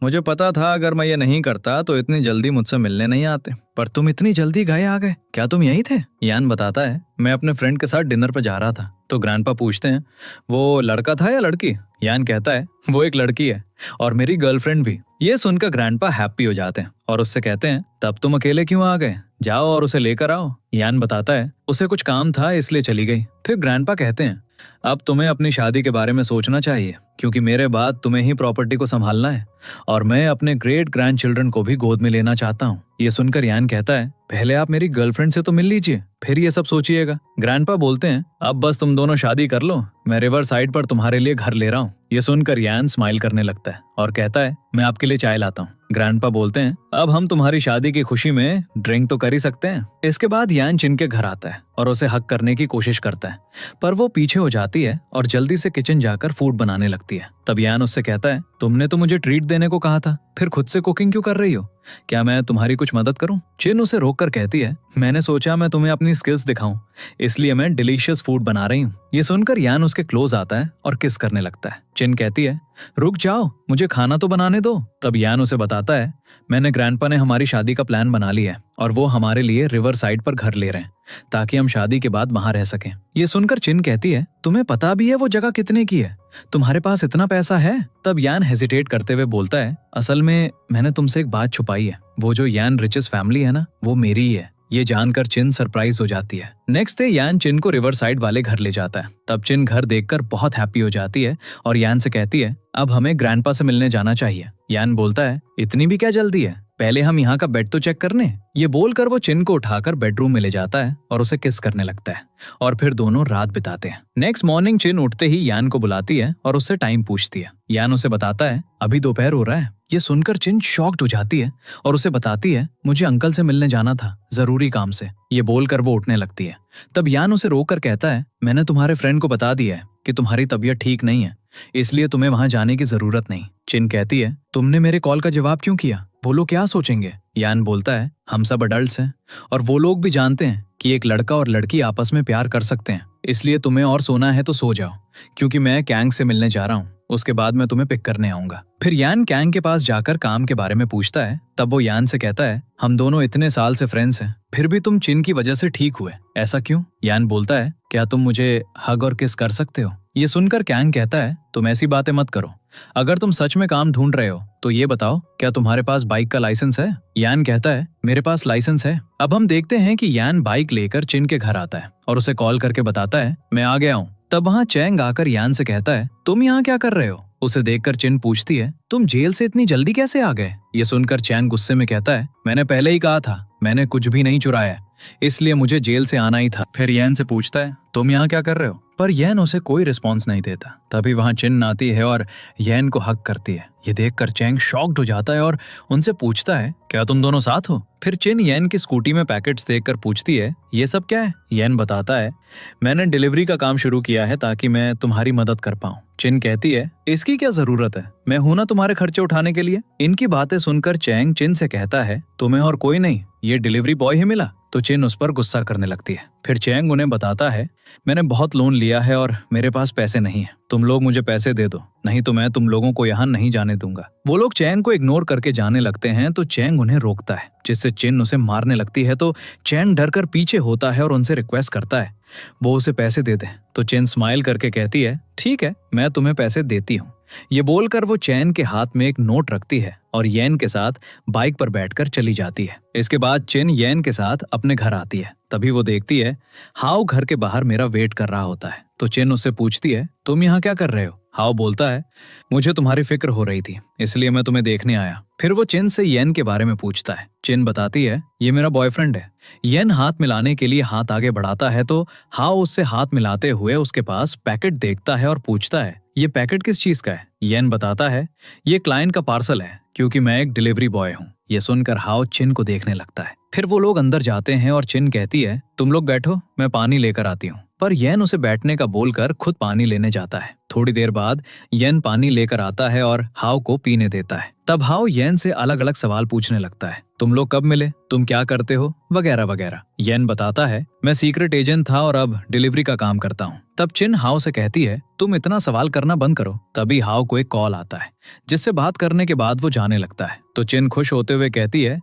मुझे पता था अगर मैं ये नहीं करता तो इतनी जल्दी मुझसे मिलने नहीं आते, पर तुम इतनी जल्दी गए आ गए, क्या तुम यही थे? यान बताता है, मैं अपने फ्रेंड के साथ डिनर पर जा रहा था। तो ग्रैंडपा पूछते हैं, वो लड़का था या लड़की? यान कहता है, वो एक लड़की है और मेरी गर्लफ्रेंड भी। ये सुनकर ग्रैंडपा हैप्पी हो जाते हैं और उससे कहते हैं, तब तुम अकेले क्यों आ गए, जाओ और उसे लेकर आओ। यान बताता है, उसे कुछ काम था इसलिए चली गई। फिर ग्रैंडपा कहते हैं, अब तुम्हें अपनी शादी के बारे में सोचना चाहिए, क्योंकि मेरे बाद तुम्हें ही प्रॉपर्टी को संभालना है और मैं अपने ग्रेट ग्रैंड चिल्ड्रन को भी गोद में लेना चाहता हूँ। ये सुनकर यान कहता है, पहले आप मेरी गर्लफ्रेंड से तो मिल लीजिए, फिर ये सब सोचिएगा। ग्रैंडपा बोलते हैं, अब बस तुम दोनों शादी कर लो, मैं रिवर साइड पर तुम्हारे लिए घर ले रहा हूँ। ये सुनकर यान स्माइल करने लगता है और कहता है, मैं आपके लिए चाय लाता हूँ। ग्रैंडपा बोलते हैं, अब हम तुम्हारी शादी की खुशी में ड्रिंक तो कर ही सकते हैं। इसके बाद यान चिन के घर आता है और उसे हक करने की कोशिश करता है, पर वो पीछे हो जाती है और जल्दी से किचन जाकर फूड बनाने लगती है। तब यान उससे कहता है, तुमने तो मुझे ट्रीट देने को कहा था, फिर खुद से कुकिंग क्यों कर रही हो? क्या मैं तुम्हारी कुछ मदद करूं? चिन उसे रोककर कहती है, मैंने सोचा मैं तुम्हें अपनी स्किल्स दिखाऊं, इसलिए मैं डिलीशियस फूड बना रही हूँ। ये सुनकर यान उसके क्लोज आता है और किस करने लगता है। चिन कहती है, रुक जाओ, मुझे खाना तो बनाने दो। तब यान उसे बताता है, मैंने ग्रैंडपा ने हमारी शादी का प्लान बना लिया है और वो हमारे लिए रिवर साइड पर घर ले रहे हैं ताकि हम शादी के बाद वहां रह सकें। ये सुनकर चिन कहती है, तुम्हें पता भी है वो जगह कितने की है? तुम्हारे पास इतना पैसा है? तब यान हेजिटेट करते हुए बोलता है, असल में मैंने तुमसे एक बात छुपाई है, वो जो यान रिचेस फैमिली है ना, वो मेरी ही है। ये जानकर चिन सरप्राइज हो जाती है। नेक्स्ट डे यान चिन को रिवर साइड वाले घर ले जाता है। तब चिन घर देखकर बहुत हैप्पी हो जाती है और यान से कहती है, अब हमें ग्रैंडपा से मिलने जाना चाहिए। यान बोलता है, इतनी भी क्या जल्दी है, पहले हम यहाँ का बेड तो चेक करने। ये बोलकर वो चिन को उठाकर बेडरूम में ले जाता है और उसे किस करने लगता है और फिर दोनों रात बिताते हैं। नेक्स्ट मॉर्निंग चिन उठते ही यान को बुलाती है और उससे टाइम पूछती है। यान उसे बताता है, अभी दोपहर हो रहा है। ये सुनकर चिन शॉक्ड हो जाती है और उसे बताती है, मुझे अंकल से मिलने जाना था, जरूरी काम से। ये बोलकर वो उठने लगती है। तब यान उसे रोककर कहता है, मैंने तुम्हारे फ्रेंड को बता दिया है कि तुम्हारी तबीयत ठीक नहीं है, इसलिए तुम्हें वहां जाने की जरूरत नहीं। चिन कहती है, तुमने मेरे कॉल का जवाब क्यों किया? वो लोग क्या सोचेंगे? यान बोलता है, हम सब अडल्ट्स हैं और वो लोग भी जानते हैं कि एक लड़का और लड़की आपस में प्यार कर सकते हैं, इसलिए तुम्हें और सोना है तो सो जाओ, क्योंकि मैं कैंग से मिलने जा रहा हूँ, उसके बाद मैं तुम्हें पिक करने आऊंगा। फिर यान कैंग के पास जाकर काम के बारे में पूछता है। तब वो यान से कहता है, हम दोनों इतने साल से फ्रेंड्स हैं, फिर भी तुम चिन की वजह से ठीक हुए, ऐसा क्यों? यान बोलता है, क्या तुम मुझे हग और किस कर सकते हो? ये सुनकर कैंग कहता है, तुम ऐसी बातें मत करो, अगर तुम सच में काम ढूंढ रहे हो तो ये बताओ, क्या तुम्हारे पास बाइक का लाइसेंस है? यान कहता है, मेरे पास लाइसेंस है। अब हम देखते हैं कि यान बाइक लेकर चिन के घर आता है और उसे कॉल करके बताता है, मैं आ गया हूँ। तब वहाँ चैंग आकर यान से कहता है, तुम यहाँ क्या कर रहे हो? उसे देखकर चिन पूछती है, तुम जेल से इतनी जल्दी कैसे आ गए? ये सुनकर चैंग गुस्से में कहता है, मैंने पहले ही कहा था, मैंने कुछ भी नहीं चुराया, इसलिए मुझे जेल से आना ही था। फिर यैन से पूछता है, तुम यहाँ क्या कर रहे हो? पर यैन उसे कोई रिस्पॉन्स नहीं देता। तभी वहां चिन आती है और यैन को हक करती है। ये देखकर चैंग शॉक्ड हो जाता है और उनसे पूछता है, क्या तुम दोनों साथ हो? फिर चिन यैन की स्कूटी में पैकेट्स देखकर पूछती है, ये सब क्या है? यैन बताता है, मैंने डिलीवरी का काम शुरू किया है ताकि मैं तुम्हारी मदद कर पाऊं। चिन कहती है, इसकी क्या जरूरत है, मैं हूं ना तुम्हारे खर्चे उठाने के लिए। इनकी बातें सुनकर चैंग चिन से कहता है, तुम्हें और कोई नहीं, ये डिलीवरी बॉय ही मिला। तो चिन उस पर गुस्सा करने लगती है। फिर चैंग उन्हें बताता है, मैंने बहुत लोन लिया है और मेरे पास पैसे नहीं है, तुम लोग मुझे पैसे दे दो, नहीं तो मैं तुम लोगों को यहाँ नहीं जाने दूंगा। वो लोग चैंग को इग्नोर करके जाने लगते हैं तो चैंग उन्हें रोकता है, जिससे चिन उसे मारने लगती है। तो चैंग डर कर पीछे होता है और उनसे रिक्वेस्ट करता है वो उसे पैसे दे दे। तो चिन स्माइल करके कहती है, ठीक है, मैं तुम्हें पैसे देती हूँ। ये बोलकर वो चैन के हाथ में एक नोट रखती है और यैन के साथ बाइक पर बैठकर चली जाती है। इसके बाद चिन यैन के साथ अपने घर आती है। तभी वो देखती है हाउ घर के बाहर मेरा वेट कर रहा होता है। तो चिन उससे पूछती है, तुम यहाँ क्या कर रहे हो? हाउ बोलता है, मुझे तुम्हारी फिक्र हो रही थी, इसलिए मैं तुम्हें देखने आया। फिर वो चिन से यैन के बारे में पूछता है। चिन बताती है, ये मेरा बॉयफ्रेंड है। यैन हाथ मिलाने के लिए हाथ आगे बढ़ाता है तो हाउ उससे हाथ मिलाते हुए उसके पास पैकेट देखता है और पूछता है, ये पैकेट किस चीज का है? यैन बताता है, ये क्लाइंट का पार्सल है, क्योंकि मैं एक डिलीवरी बॉय हूँ। ये सुनकर हाउ चिन को देखने लगता है। फिर वो लोग अंदर जाते हैं और चिन कहती है, तुम लोग बैठो, मैं पानी लेकर आती हूँ। पर यैन उसे बैठने का बोलकर खुद पानी लेने जाता है। थोड़ी देर बाद यैन पानी लेकर आता है और हाउ को पीने देता है। तब हाउ यैन से अलग अलग सवाल पूछने लगता है, तुम लोग कब मिले, तुम क्या करते हो, वगैरह वगैरह। यैन बताता है, मैं सीक्रेट एजेंट था और अब डिलीवरी का काम करता हूँ। तब चिन हाउ से कहती है, तुम इतना सवाल करना बंद करो। तभी हाउ को एक कॉल आता है, जिससे बात करने के बाद वो जाने लगता है। तो चिन खुश होते हुए कहती है,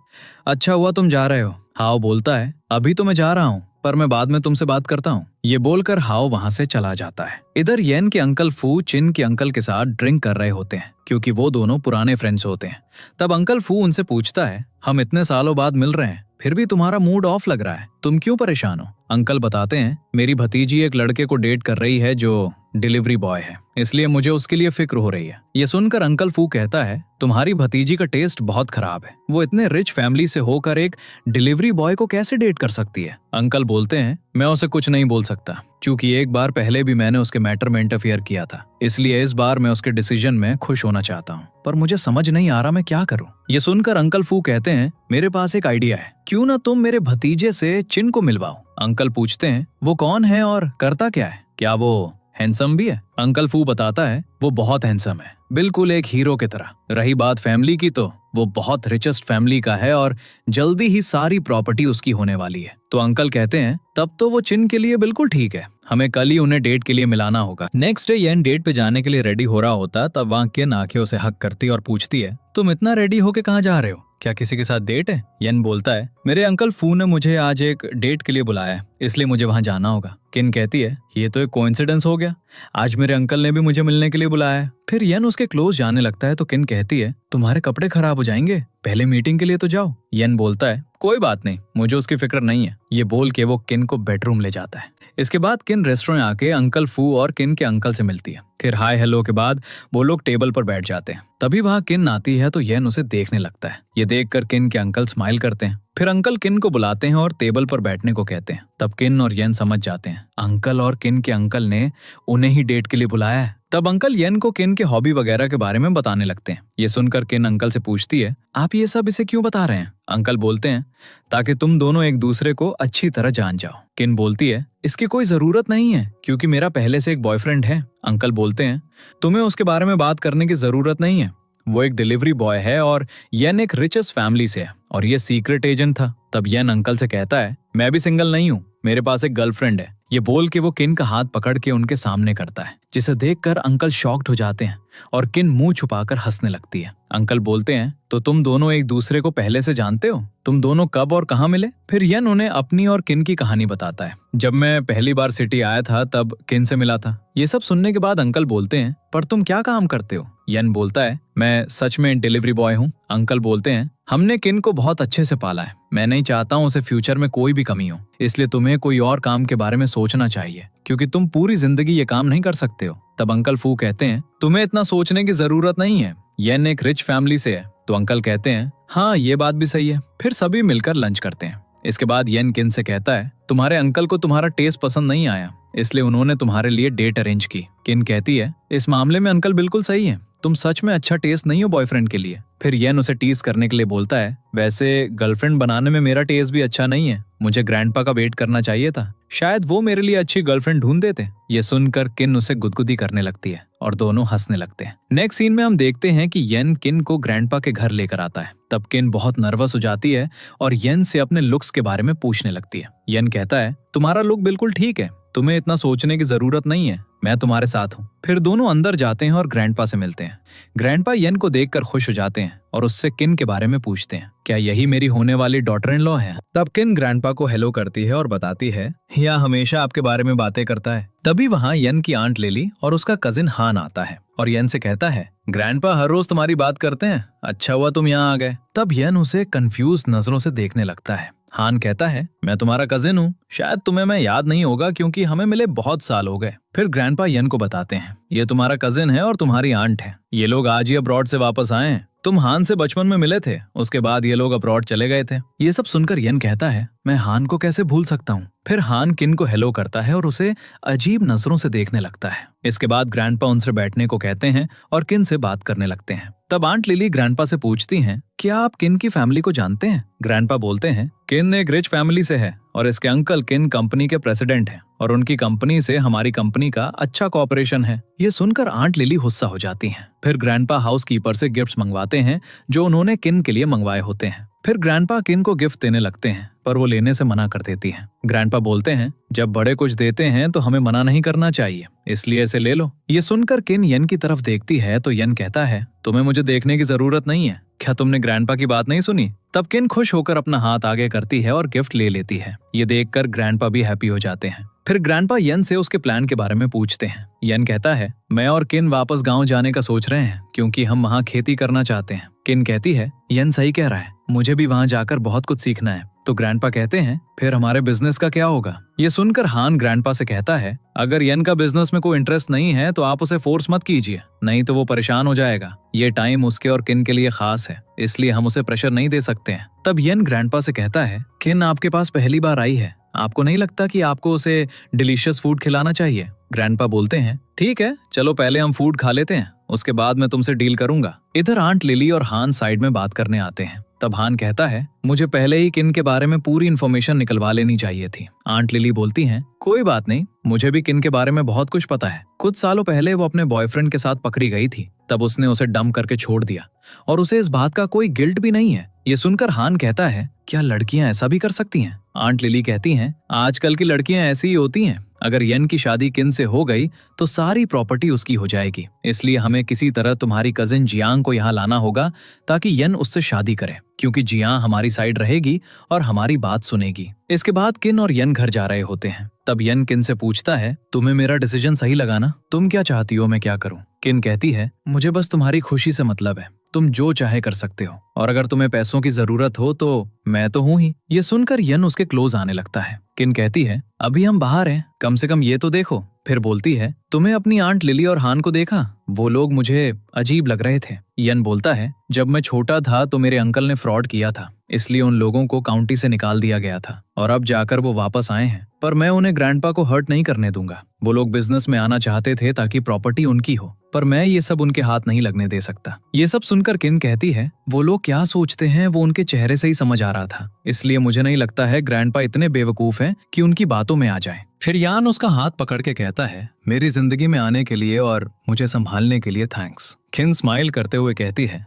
अच्छा हुआ तुम जा रहे हो। हाउ बोलता है, अभी तो मैं जा रहा हूँ, पर मैं बाद में तुमसे बात करता हूँ। ये बोलकर हाउ वहां से चला जाता है। इधर यैन के अंकल फू चिन के अंकल के साथ ड्रिंक कर रहे होते हैं, क्योंकि वो दोनों पुराने फ्रेंड्स होते हैं। तब अंकल फू उनसे पूछता है, हम इतने सालों बाद मिल रहे हैं, फिर भी तुम्हारा मूड ऑफ लग रहा है, तुम क्यों परेशान हो? अंकल बताते हैं, मेरी भतीजी एक लड़के को डेट कर रही है जो डिलीवरी बॉय है, इसलिए मुझे उसके लिए फिक्र हो रही है। ये सुनकर अंकल फू कहता है, तुम्हारी भतीजी का टेस्ट बहुत खराब है। वो इतने रिच फैमिली से होकर एक डिलीवरी बॉय को कैसे डेट कर सकती है? अंकल बोलते हैं, मैं उसे कुछ नहीं बोल सकता, क्योंकि एक बार पहले भी मैंने उसके मैटर में इंटरफियर किया था। इसलिए इस बार मैं उसके डिसीजन में खुश होना चाहता हूँ, पर मुझे समझ नहीं आ रहा मैं क्या करूँ। ये सुनकर अंकल फू कहते हैं, मेरे पास एक आइडिया है, क्यों ना तुम मेरे भतीजे से चिन को मिलवाओ। अंकल पूछते हैं, वो कौन है और करता क्या है? क्या वो हैंडसम भी है? अंकल फू बताता है, वो बहुत हैंडसम है, बिल्कुल एक हीरो की तरह। रही बात फैमिली की, तो वो बहुत रिचेस्ट फैमिली का है और जल्दी ही सारी प्रॉपर्टी उसकी होने वाली है। तो अंकल कहते हैं, तब तो वो चिन के लिए बिल्कुल ठीक है, हमें कल ही उन्हें डेट के लिए मिलाना होगा। नेक्स्ट डे येन डेट पे जाने के लिए रेडी हो रहा होता, तब वहाँ किन आके उसे हक करती और पूछती है, तुम इतना रेडी होके कहाँ जा रहे हो? क्या किसी के साथ डेट है? येन बोलता है, मेरे अंकल फू ने मुझे आज एक डेट के लिए बुलाया है, इसलिए मुझे वहां जाना होगा। किन कहती है, ये तो एक कोइंसिडेंस हो गया, आज मेरे अंकल ने भी मुझे मिलने के लिए बुलाया है। फिर येन उसके क्लोज जाने लगता है तो किन कहती है, तुम्हारे कपड़े खराब हो जाएंगे, पहले मीटिंग के लिए तो जाओ। येन बोलता है, कोई बात नहीं, मुझे उसकी फिक्र नहीं है। ये बोल के वो किन को बेडरूम ले जाता है। इसके बाद किन रेस्टोरेंट आके अंकल फू और किन के अंकल से मिलती है। फिर हाय हेलो के बाद वो लोग टेबल पर बैठ जाते हैं। तभी वहाँ किन आती है तो येन उसे देखने लगता है। ये देखकर किन के अंकल स्माइल करते हैं। फिर अंकल किन को बुलाते हैं और टेबल पर बैठने को कहते हैं। तब किन और येन समझ जाते हैं, अंकल और किन के अंकल ने उन्हें ही डेट के लिए बुलाया है। तब अंकल येन को किन के हॉबी वगैरह के बारे में बताने लगते हैं। ये सुनकर किन अंकल से पूछती है, आप ये सब इसे क्यों बता रहे हैं? अंकल बोलते हैं, ताकि तुम दोनों एक दूसरे को अच्छी तरह जान जाओ। किन बोलती है, इसकी कोई जरूरत नहीं है, क्योंकि मेरा पहले से एक बॉयफ्रेंड है। अंकल बोलते हैं, तुम्हें उसके बारे में बात करने की जरूरत नहीं है, वो एक डिलीवरी बॉय है और येन एक रिचेस्ट फैमिली से है और ये सीक्रेट एजेंट था। तब येन अंकल से कहता है, मैं भी सिंगल नहीं हूँ, मेरे पास एक गर्लफ्रेंड है। ये बोल के वो किन का हाथ पकड़ के उनके सामने करता है, जिसे देखकर अंकल शॉक्ड हो जाते हैं और किन मुंह छुपाकर हंसने लगती है। अंकल बोलते हैं, तो तुम दोनों एक दूसरे को पहले से जानते हो? तुम दोनों कब और कहाँ मिले? फिर येन उन्हें अपनी और किन की कहानी बताता है। जब मैं पहली बार सिटी आया था तब किन से मिला था। ये सब सुनने के बाद अंकल बोलते हैं, पर तुम क्या काम करते हो? येन बोलता है, मैं सच में डिलीवरी बॉय हूँ। अंकल बोलते हैं, हमने किन को बहुत अच्छे से पाला है, मैं नहीं चाहता हूँ उसे फ्यूचर में कोई भी कमी हो, इसलिए तुम्हें कोई और काम के बारे में सोचना चाहिए, क्योंकि तुम पूरी जिंदगी ये काम नहीं कर सकते हो। तब अंकल फू कहते हैं, तुम्हें इतना सोचने की जरूरत नहीं है, येन एक रिच फैमिली से है। तो अंकल कहते हैं, हाँ ये बात भी सही है। फिर सभी मिलकर लंच करते हैं। इसके बाद येन किन से कहता है, तुम्हारे अंकल को तुम्हारा टेस्ट पसंद नहीं आया, इसलिए उन्होंने तुम्हारे लिए डेट अरेंज की। किन कहती है, इस मामले में अंकल बिल्कुल सही है, तुम सच में अच्छा टेस्ट नहीं हो बॉयफ्रेंड के लिए। फिर येन उसे टीज करने के लिए बोलता है, वैसे गर्लफ्रेंड बनाने में मेरा टेस्ट भी अच्छा नहीं है, मुझे ग्रैंडपा का वेट करना चाहिए था, शायद वो मेरे लिए अच्छी गर्लफ्रेंड ढूंढ देते। ये सुनकर किन उसे गुदगुदी करने लगती है और दोनों हंसने लगते हैं। नेक्स्ट सीन में हम देखते हैं कि येन किन को ग्रैंडपा के घर लेकर आता है। तब किन बहुत नर्वस हो जाती है और येन से अपने लुक्स के बारे में पूछने लगती है। येन कहता है, तुम्हारा लुक बिल्कुल ठीक है, तुम्हें इतना सोचने की जरूरत नहीं है, मैं तुम्हारे साथ हूँ। फिर दोनों अंदर जाते हैं और ग्रैंडपा से मिलते हैं। ग्रैंडपा येन को देखकर खुश हो जाते हैं और उससे किन के बारे में पूछते हैं, क्या यही मेरी होने वाली डॉटर इन लॉ है? तब किन ग्रैंडपा को हेलो करती है और बताती है, यह हमेशा आपके बारे में बातें करता है। तभी वहाँ येन की आंट लेली और उसका कजिन हान आता है और येन से कहता है, ग्रैंडपा हर रोज तुम्हारी बात करते हैं, अच्छा हुआ तुम यहाँ आ गए। तब येन उसे कंफ्यूज नजरों से देखने लगता है। हान कहता है, मैं तुम्हारा कजिन हूँ, शायद तुम्हें मैं याद नहीं होगा क्योंकि हमें मिले बहुत साल हो गए। फिर ग्रैंडपा येन को बताते हैं, ये तुम्हारा कजिन है और तुम्हारी आंट है, ये लोग आज ही अब्रॉड से वापस आए हैं, तुम हान से बचपन में मिले थे, उसके बाद ये लोग अब्रॉड चले गए थे। ये सब सुनकर येन कहता है, मैं हान को कैसे भूल सकता हूँ। फिर हान किन को हेलो करता है और उसे अजीब नजरों से देखने लगता है। इसके बाद ग्रैंडपा उनसे बैठने को कहते हैं और किन से बात करने लगते हैं। तब आंट लिली ग्रैंडपा से पूछती हैं, क्या आप किन की फैमिली को जानते हैं? ग्रैंडपा बोलते हैं, किन एक रिच फैमिली से है और इसके अंकल किन कंपनी के प्रेसिडेंट हैं और उनकी कंपनी से हमारी कंपनी का अच्छा कॉपरेशन है। ये सुनकर आंट लिली गुस्सा हो जाती हैं। फिर ग्रैंडपा हाउसकीपर से गिफ्ट्स मंगवाते हैं जो उन्होंने किन के लिए मंगवाए होते हैं। फिर ग्रैंडपा किन को गिफ्ट देने लगते हैं पर वो लेने से मना कर देती है। ग्रैंडपा बोलते हैं, जब बड़े कुछ देते हैं तो हमें मना नहीं करना चाहिए, इसलिए इसे ले लो। ये सुनकर किन येन की तरफ देखती है तो येन कहता है, तुम्हें मुझे देखने की जरूरत नहीं है, क्या तुमने ग्रैंडपा की बात नहीं सुनी? तब किन खुश होकर अपना हाथ आगे करती है और गिफ्ट ले लेती है। ये देखकर ग्रैंडपा भी हैप्पी हो जाते हैं। फिर ग्रैंडपा येन से उसके प्लान के बारे में पूछते हैं। येन कहता है, मैं और किन वापस गांव जाने का सोच रहे हैं क्योंकि हम वहाँ खेती करना चाहते हैं। किन कहती है, येन सही कह रहा है, मुझे भी वहाँ जाकर बहुत कुछ सीखना है। तो ग्रैंडपा कहते हैं फिर हमारे बिजनेस का क्या होगा। ये सुनकर हान ग्रैंडपा से कहता है अगर यन का बिजनेस में कोई इंटरेस्ट नहीं है तो आप उसे फोर्स मत कीजिए, नहीं तो वो परेशान हो जाएगा। ये टाइम उसके और किन के लिए खास है, इसलिए हम उसे प्रेशर नहीं दे सकते हैं। तब यन ग्रैंडपा से कहता है किन आपके पास पहली बार आई है, आपको नहीं लगता कि आपको उसे डिलीशियस फूड खिलाना चाहिए। ग्रैंडपा बोलते हैं ठीक है, चलो पहले हम फूड खा लेते हैं, उसके बाद मैं तुमसे डील करूंगा। इधर आंट लिली और हान साइड में बात करने आते हैं। तब हान कहता है मुझे पहले ही किन के बारे में पूरी इन्फॉर्मेशन निकलवा लेनी चाहिए थी। आंट लिली बोलती हैं कोई बात नहीं, मुझे भी किन के बारे में बहुत कुछ पता है। कुछ सालों पहले वो अपने बॉयफ्रेंड के साथ पकड़ी गई थी, तब उसने उसे डंप करके छोड़ दिया और उसे इस बात का कोई गिल्ट भी नहीं है। ये सुनकर हान कहता है क्या लड़कियां ऐसा भी कर सकती हैं? आंट लिली कहती हैं आजकल की लड़कियां ऐसी ही होती हैं, अगर यन की शादी किन से हो गई तो सारी प्रॉपर्टी उसकी हो जाएगी, इसलिए हमें किसी तरह तुम्हारी कजिन जियांग को यहाँ लाना होगा ताकि यन उससे शादी करे, क्योंकि जियांग हमारी साइड रहेगी और हमारी बात सुनेगी। इसके बाद किन और यन घर जा रहे होते हैं। तब यन किन से पूछता है तुम्हें मेरा डिसीजन सही लगा ना, तुम क्या चाहती हो मैं क्या करूं? किन कहती है मुझे बस तुम्हारी खुशी से मतलब है, तुम जो चाहे कर सकते हो, और अगर तुम्हें पैसों की जरूरत हो तो मैं तो हूं ही। ये सुनकर यन उसके क्लोज आने लगता है। किन कहती है अभी हम बाहर हैं, कम से कम ये तो देखो। फिर बोलती है तुम्हें अपनी आंट लिली और हान को देखा, वो लोग मुझे अजीब लग रहे थे। यन बोलता है जब मैं छोटा था तो मेरे अंकल ने फ्रॉड किया था, इसलिए उन लोगों को काउंटी से निकाल दिया गया था और अब जाकर वो वापस आए हैं, पर मैं उन्हें ग्रैंडपा को हर्ट नहीं करने दूंगा। वो लोग बिजनेस में आना चाहते थे ताकि प्रॉपर्टी उनकी हो, पर मैं ये सब उनके हाथ नहीं लगने दे सकता। ये सब सुनकर किन कहती है वो लोग क्या सोचते हैं वो उनके चेहरे से ही समझ आ रहा था, इसलिए मुझे नहीं लगता है ग्रैंडपा इतने बेवकूफ हैं कि उनकी बातों में आ जाए। फिर यान उसका हाथ पकड़ के कहता है मेरी जिंदगी में आने के लिए और मुझे संभालने के लिए थैंक्स। किन स्माइल करते हुए कहती है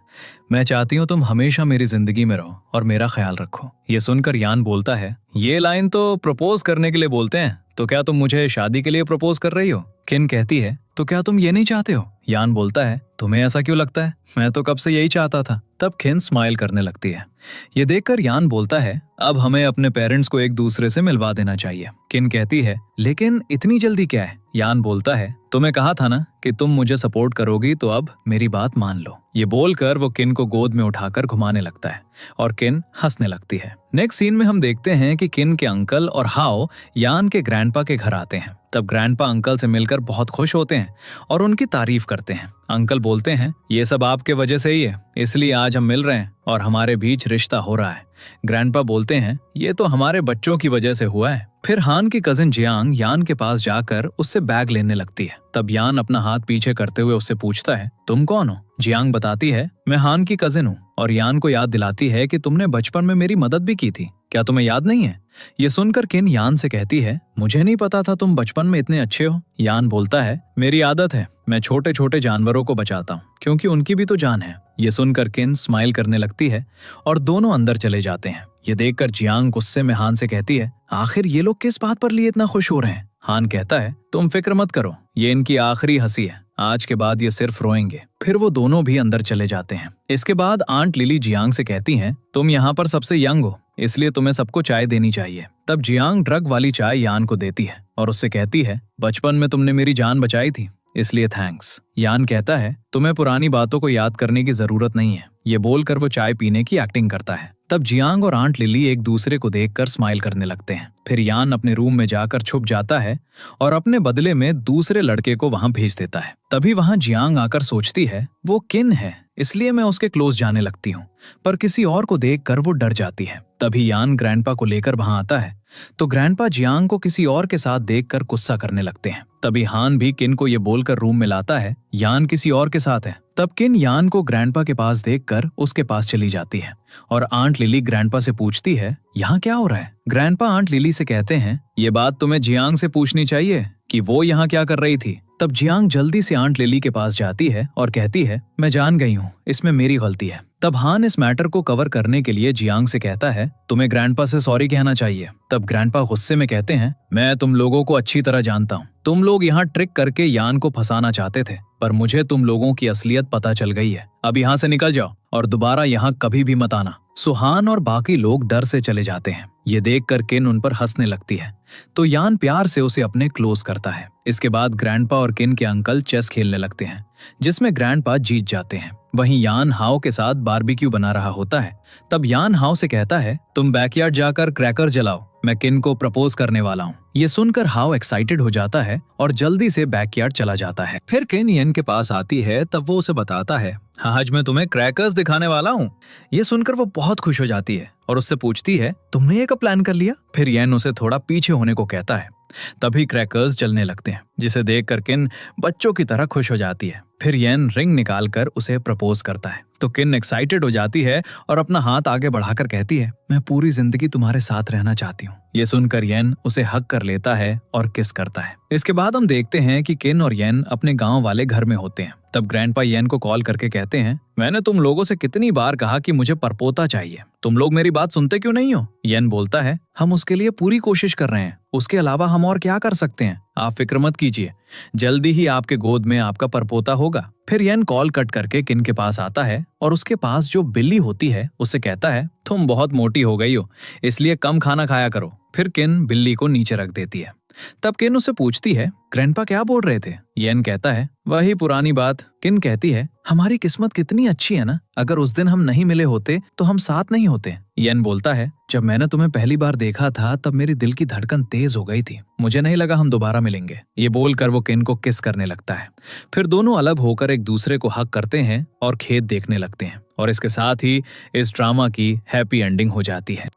मैं चाहती हूँ तुम हमेशा मेरी जिंदगी में रहो और मेरा ख्याल रखो। ये सुनकर यान बोलता है ये लाइन तो प्रपोज करने के लिए बोलते हैं, तो क्या तुम मुझे शादी के लिए प्रपोज कर रही हो? किन कहती है तो क्या तुम ये नहीं चाहते हो? यान बोलता है तुम्हें ऐसा क्यों लगता है, मैं तो कब से यही चाहता था। तब किन स्माइल करने लगती है। ये देखकर यान बोलता है अब हमें अपने पेरेंट्स को एक दूसरे से मिलवा देना चाहिए। किन कहती है लेकिन इतनी जल्दी क्या है? यान बोलता है तुम्हें कहा था ना कि तुम मुझे सपोर्ट करोगी, तो अब मेरी बात मान लो। ये बोलकर वो किन को गोद में उठाकर घुमाने लगता है और किन हंसने लगती है। नेक्स्ट सीन में हम देखते हैं कि किन के अंकल और हाओ यान के ग्रैंडपा के घर आते हैं। तब ग्रैंडपा अंकल से मिलकर बहुत खुश होते हैं और उनकी तारीफ करते हैं। अंकल बोलते हैं ये सब आपके वजह से ही है, इसलिए आज हम मिल रहे हैं और हमारे बीच रिश्ता हो रहा है। ग्रैंडपा बोलते हैं ये तो हमारे बच्चों की वजह से हुआ है। फिर हान की कजिन जियांग यान के पास जाकर उससे बैग लेने लगती है। तब यान अपना हाथ पीछे करते हुए उससे पूछता है तुम कौन हो? जियांग बताती है मैं हान की कजिन हूँ, और यान को याद दिलाती है कि तुमने बचपन में मेरी मदद भी की थी, क्या तुम्हें याद नहीं है? ये सुनकर किन यान से कहती है मुझे नहीं पता था तुम बचपन में इतने अच्छे हो। यान बोलता है मेरी आदत है, मैं छोटे छोटे जानवरों को बचाता हूँ क्योंकि उनकी भी तो जान है। ये सुनकर किन स्माइल करने लगती है और दोनों अंदर चले जाते हैं। ये देखकर जियांग गुस्से में हान से कहती है आखिर ये लोग किस बात पर लिए इतना खुश हो रहे हैं? हान कहता है तुम फिक्र मत करो, ये इनकी आखिरी हंसी है, आज के बाद ये सिर्फ रोएंगे। फिर वो दोनों भी अंदर चले जाते हैं। इसके बाद आंट लिली जियांग से कहती हैं तुम यहाँ पर सबसे यंग हो, इसलिए तुम्हें सबको चाय देनी चाहिए। तब जियांग ड्रग वाली चाय यान को देती है और उससे कहती है बचपन में तुमने मेरी जान बचाई थी, इसलिए थैंक्स। यान कहता है तुम्हें पुरानी बातों को याद करने की जरूरत नहीं है। ये बोलकर वो चाय पीने की एक्टिंग करता है। तब जियांग और आंट लिली एक दूसरे को देखकर स्माइल करने लगते हैं। फिर यान अपने रूम में जाकर छुप जाता है और अपने बदले में दूसरे लड़के को वहां भेज देता है। तभी वहां जियांग आकर सोचती है वो किन है, इसलिए मैं उसके क्लोज जाने लगती हूँ, पर किसी और को देखकर वो डर जाती है। तभी यान ग्रैंडपा को लेकर वहां आता है तो ग्रैंडपा जियांग को किसी और के साथ देखकर गुस्सा करने लगते हैं। तभी हान भी किन को ये बोलकर रूम में लाता है यान किसी और के साथ है। तब किन यान को ग्रैंडपा के पास देखकर उसके पास चली जाती है और आंट लिली ग्रैंडपा से पूछती है यहाँ क्या हो रहा है? ग्रैंडपा आंट लिली से कहते हैं ये बात तुम्हें जियांग से पूछनी चाहिए कि वो यहाँ क्या कर रही थी। तब जियांग जल्दी से आंट लिली के पास जाती है और कहती है मैं जान गई हूँ, इसमें मेरी गलती है। तब हान इस मैटर को कवर करने के लिए जियांग से कहता है तुम्हें ग्रैंडपा से सॉरी कहना चाहिए। तब ग्रैंडपा गुस्से में कहते हैं मैं तुम लोगों को अच्छी तरह जानता हूँ, तुम लोग यहाँ ट्रिक करके यान को फंसाना चाहते थे, पर मुझे तुम लोगों की असलियत पता चल गई है। अब यहाँ से निकल जाओ और दोबारा यहाँ कभी भी मत आना। सुहान और बाकी लोग डर से चले जाते हैं। ये देखकर किन उन पर हंसने लगती है तो यान प्यार से उसे अपने क्लोज करता है। इसके बाद ग्रैंडपा और किन के अंकल चेस खेलने लगते हैं। जिसमें ग्रैंडपा जीत जाते हैं। वहीं यान हाओ के साथ बारबेक्यू बना रहा होता है। तब यान हाओ से कहता है, तुम बैकयार्ड जाकर क्रैकर जलाओ, मैं किन को प्रपोज करने वाला हूँ। ये सुनकर हाओ एक्साइटेड हो जाता है और जल्दी से बैकयार्ड चला जाता है। फिर किन येन के पास आती है, तब वो उसे बताता है, आज मैं तुम्हें क्रैकर्स दिखाने वाला हूँ। ये सुनकर वो बहुत खुश हो जाती है और उससे पूछती है, तुमने ये कब प्लान कर लिया? फिर येन उसे थोड़ा पीछे होने को कहता है। तभी क्रैकर्स जलने लगते हैं, जिसे देखकर किन बच्चों की तरह खुश हो जाती है। फिर येन रिंग निकालकर उसे प्रपोज करता है तो किन एक्साइटेड हो जाती है और अपना हाथ आगे बढ़ाकर कहती है, मैं पूरी जिंदगी तुम्हारे साथ रहना चाहती हूँ। ये सुनकर येन उसे हग कर लेता है और किस करता है। इसके बाद हम देखते हैं कि किन और येन अपने गांव वाले घर में होते हैं। तब ग्रैंडपा येन को कॉल करके कहते हैं, मैंने तुम लोगों से कितनी बार कहा कि मुझे परपोता चाहिए, तुम लोग मेरी बात सुनते क्यों नहीं हो? येन बोलता है, हम उसके लिए पूरी कोशिश कर रहे हैं, उसके अलावा हम और क्या कर सकते हैं? आप फिक्र मत कीजिए, जल्दी ही आपके गोद में आपका परपोता होगा। फिर येन कॉल कट करके किन के पास आता है और उसके पास जो बिल्ली होती है उससे कहता है, तुम बहुत मोटी हो गई हो, इसलिए कम खाना खाया करो। फिर किन बिल्ली को नीचे रख देती है। तब किन उससे पूछती है, ग्रैंडपा क्या बोल रहे थे? येन कहता है, वही पुरानी बात। किन कहती है, हमारी किस्मत कितनी अच्छी है ना, अगर उस दिन हम नहीं मिले होते तो हम साथ नहीं होते। येन बोलता है, जब मैंने तुम्हें पहली बार देखा था तब मेरी दिल की धड़कन तेज हो गई थी, मुझे नहीं लगा हम दोबारा मिलेंगे। ये बोलकर वो किन को किस करने लगता है। फिर दोनों अलग होकर एक दूसरे को हक करते हैं और खेत देखने लगते हैं और इसके साथ ही इस ड्रामा की हैप्पी एंडिंग हो जाती है।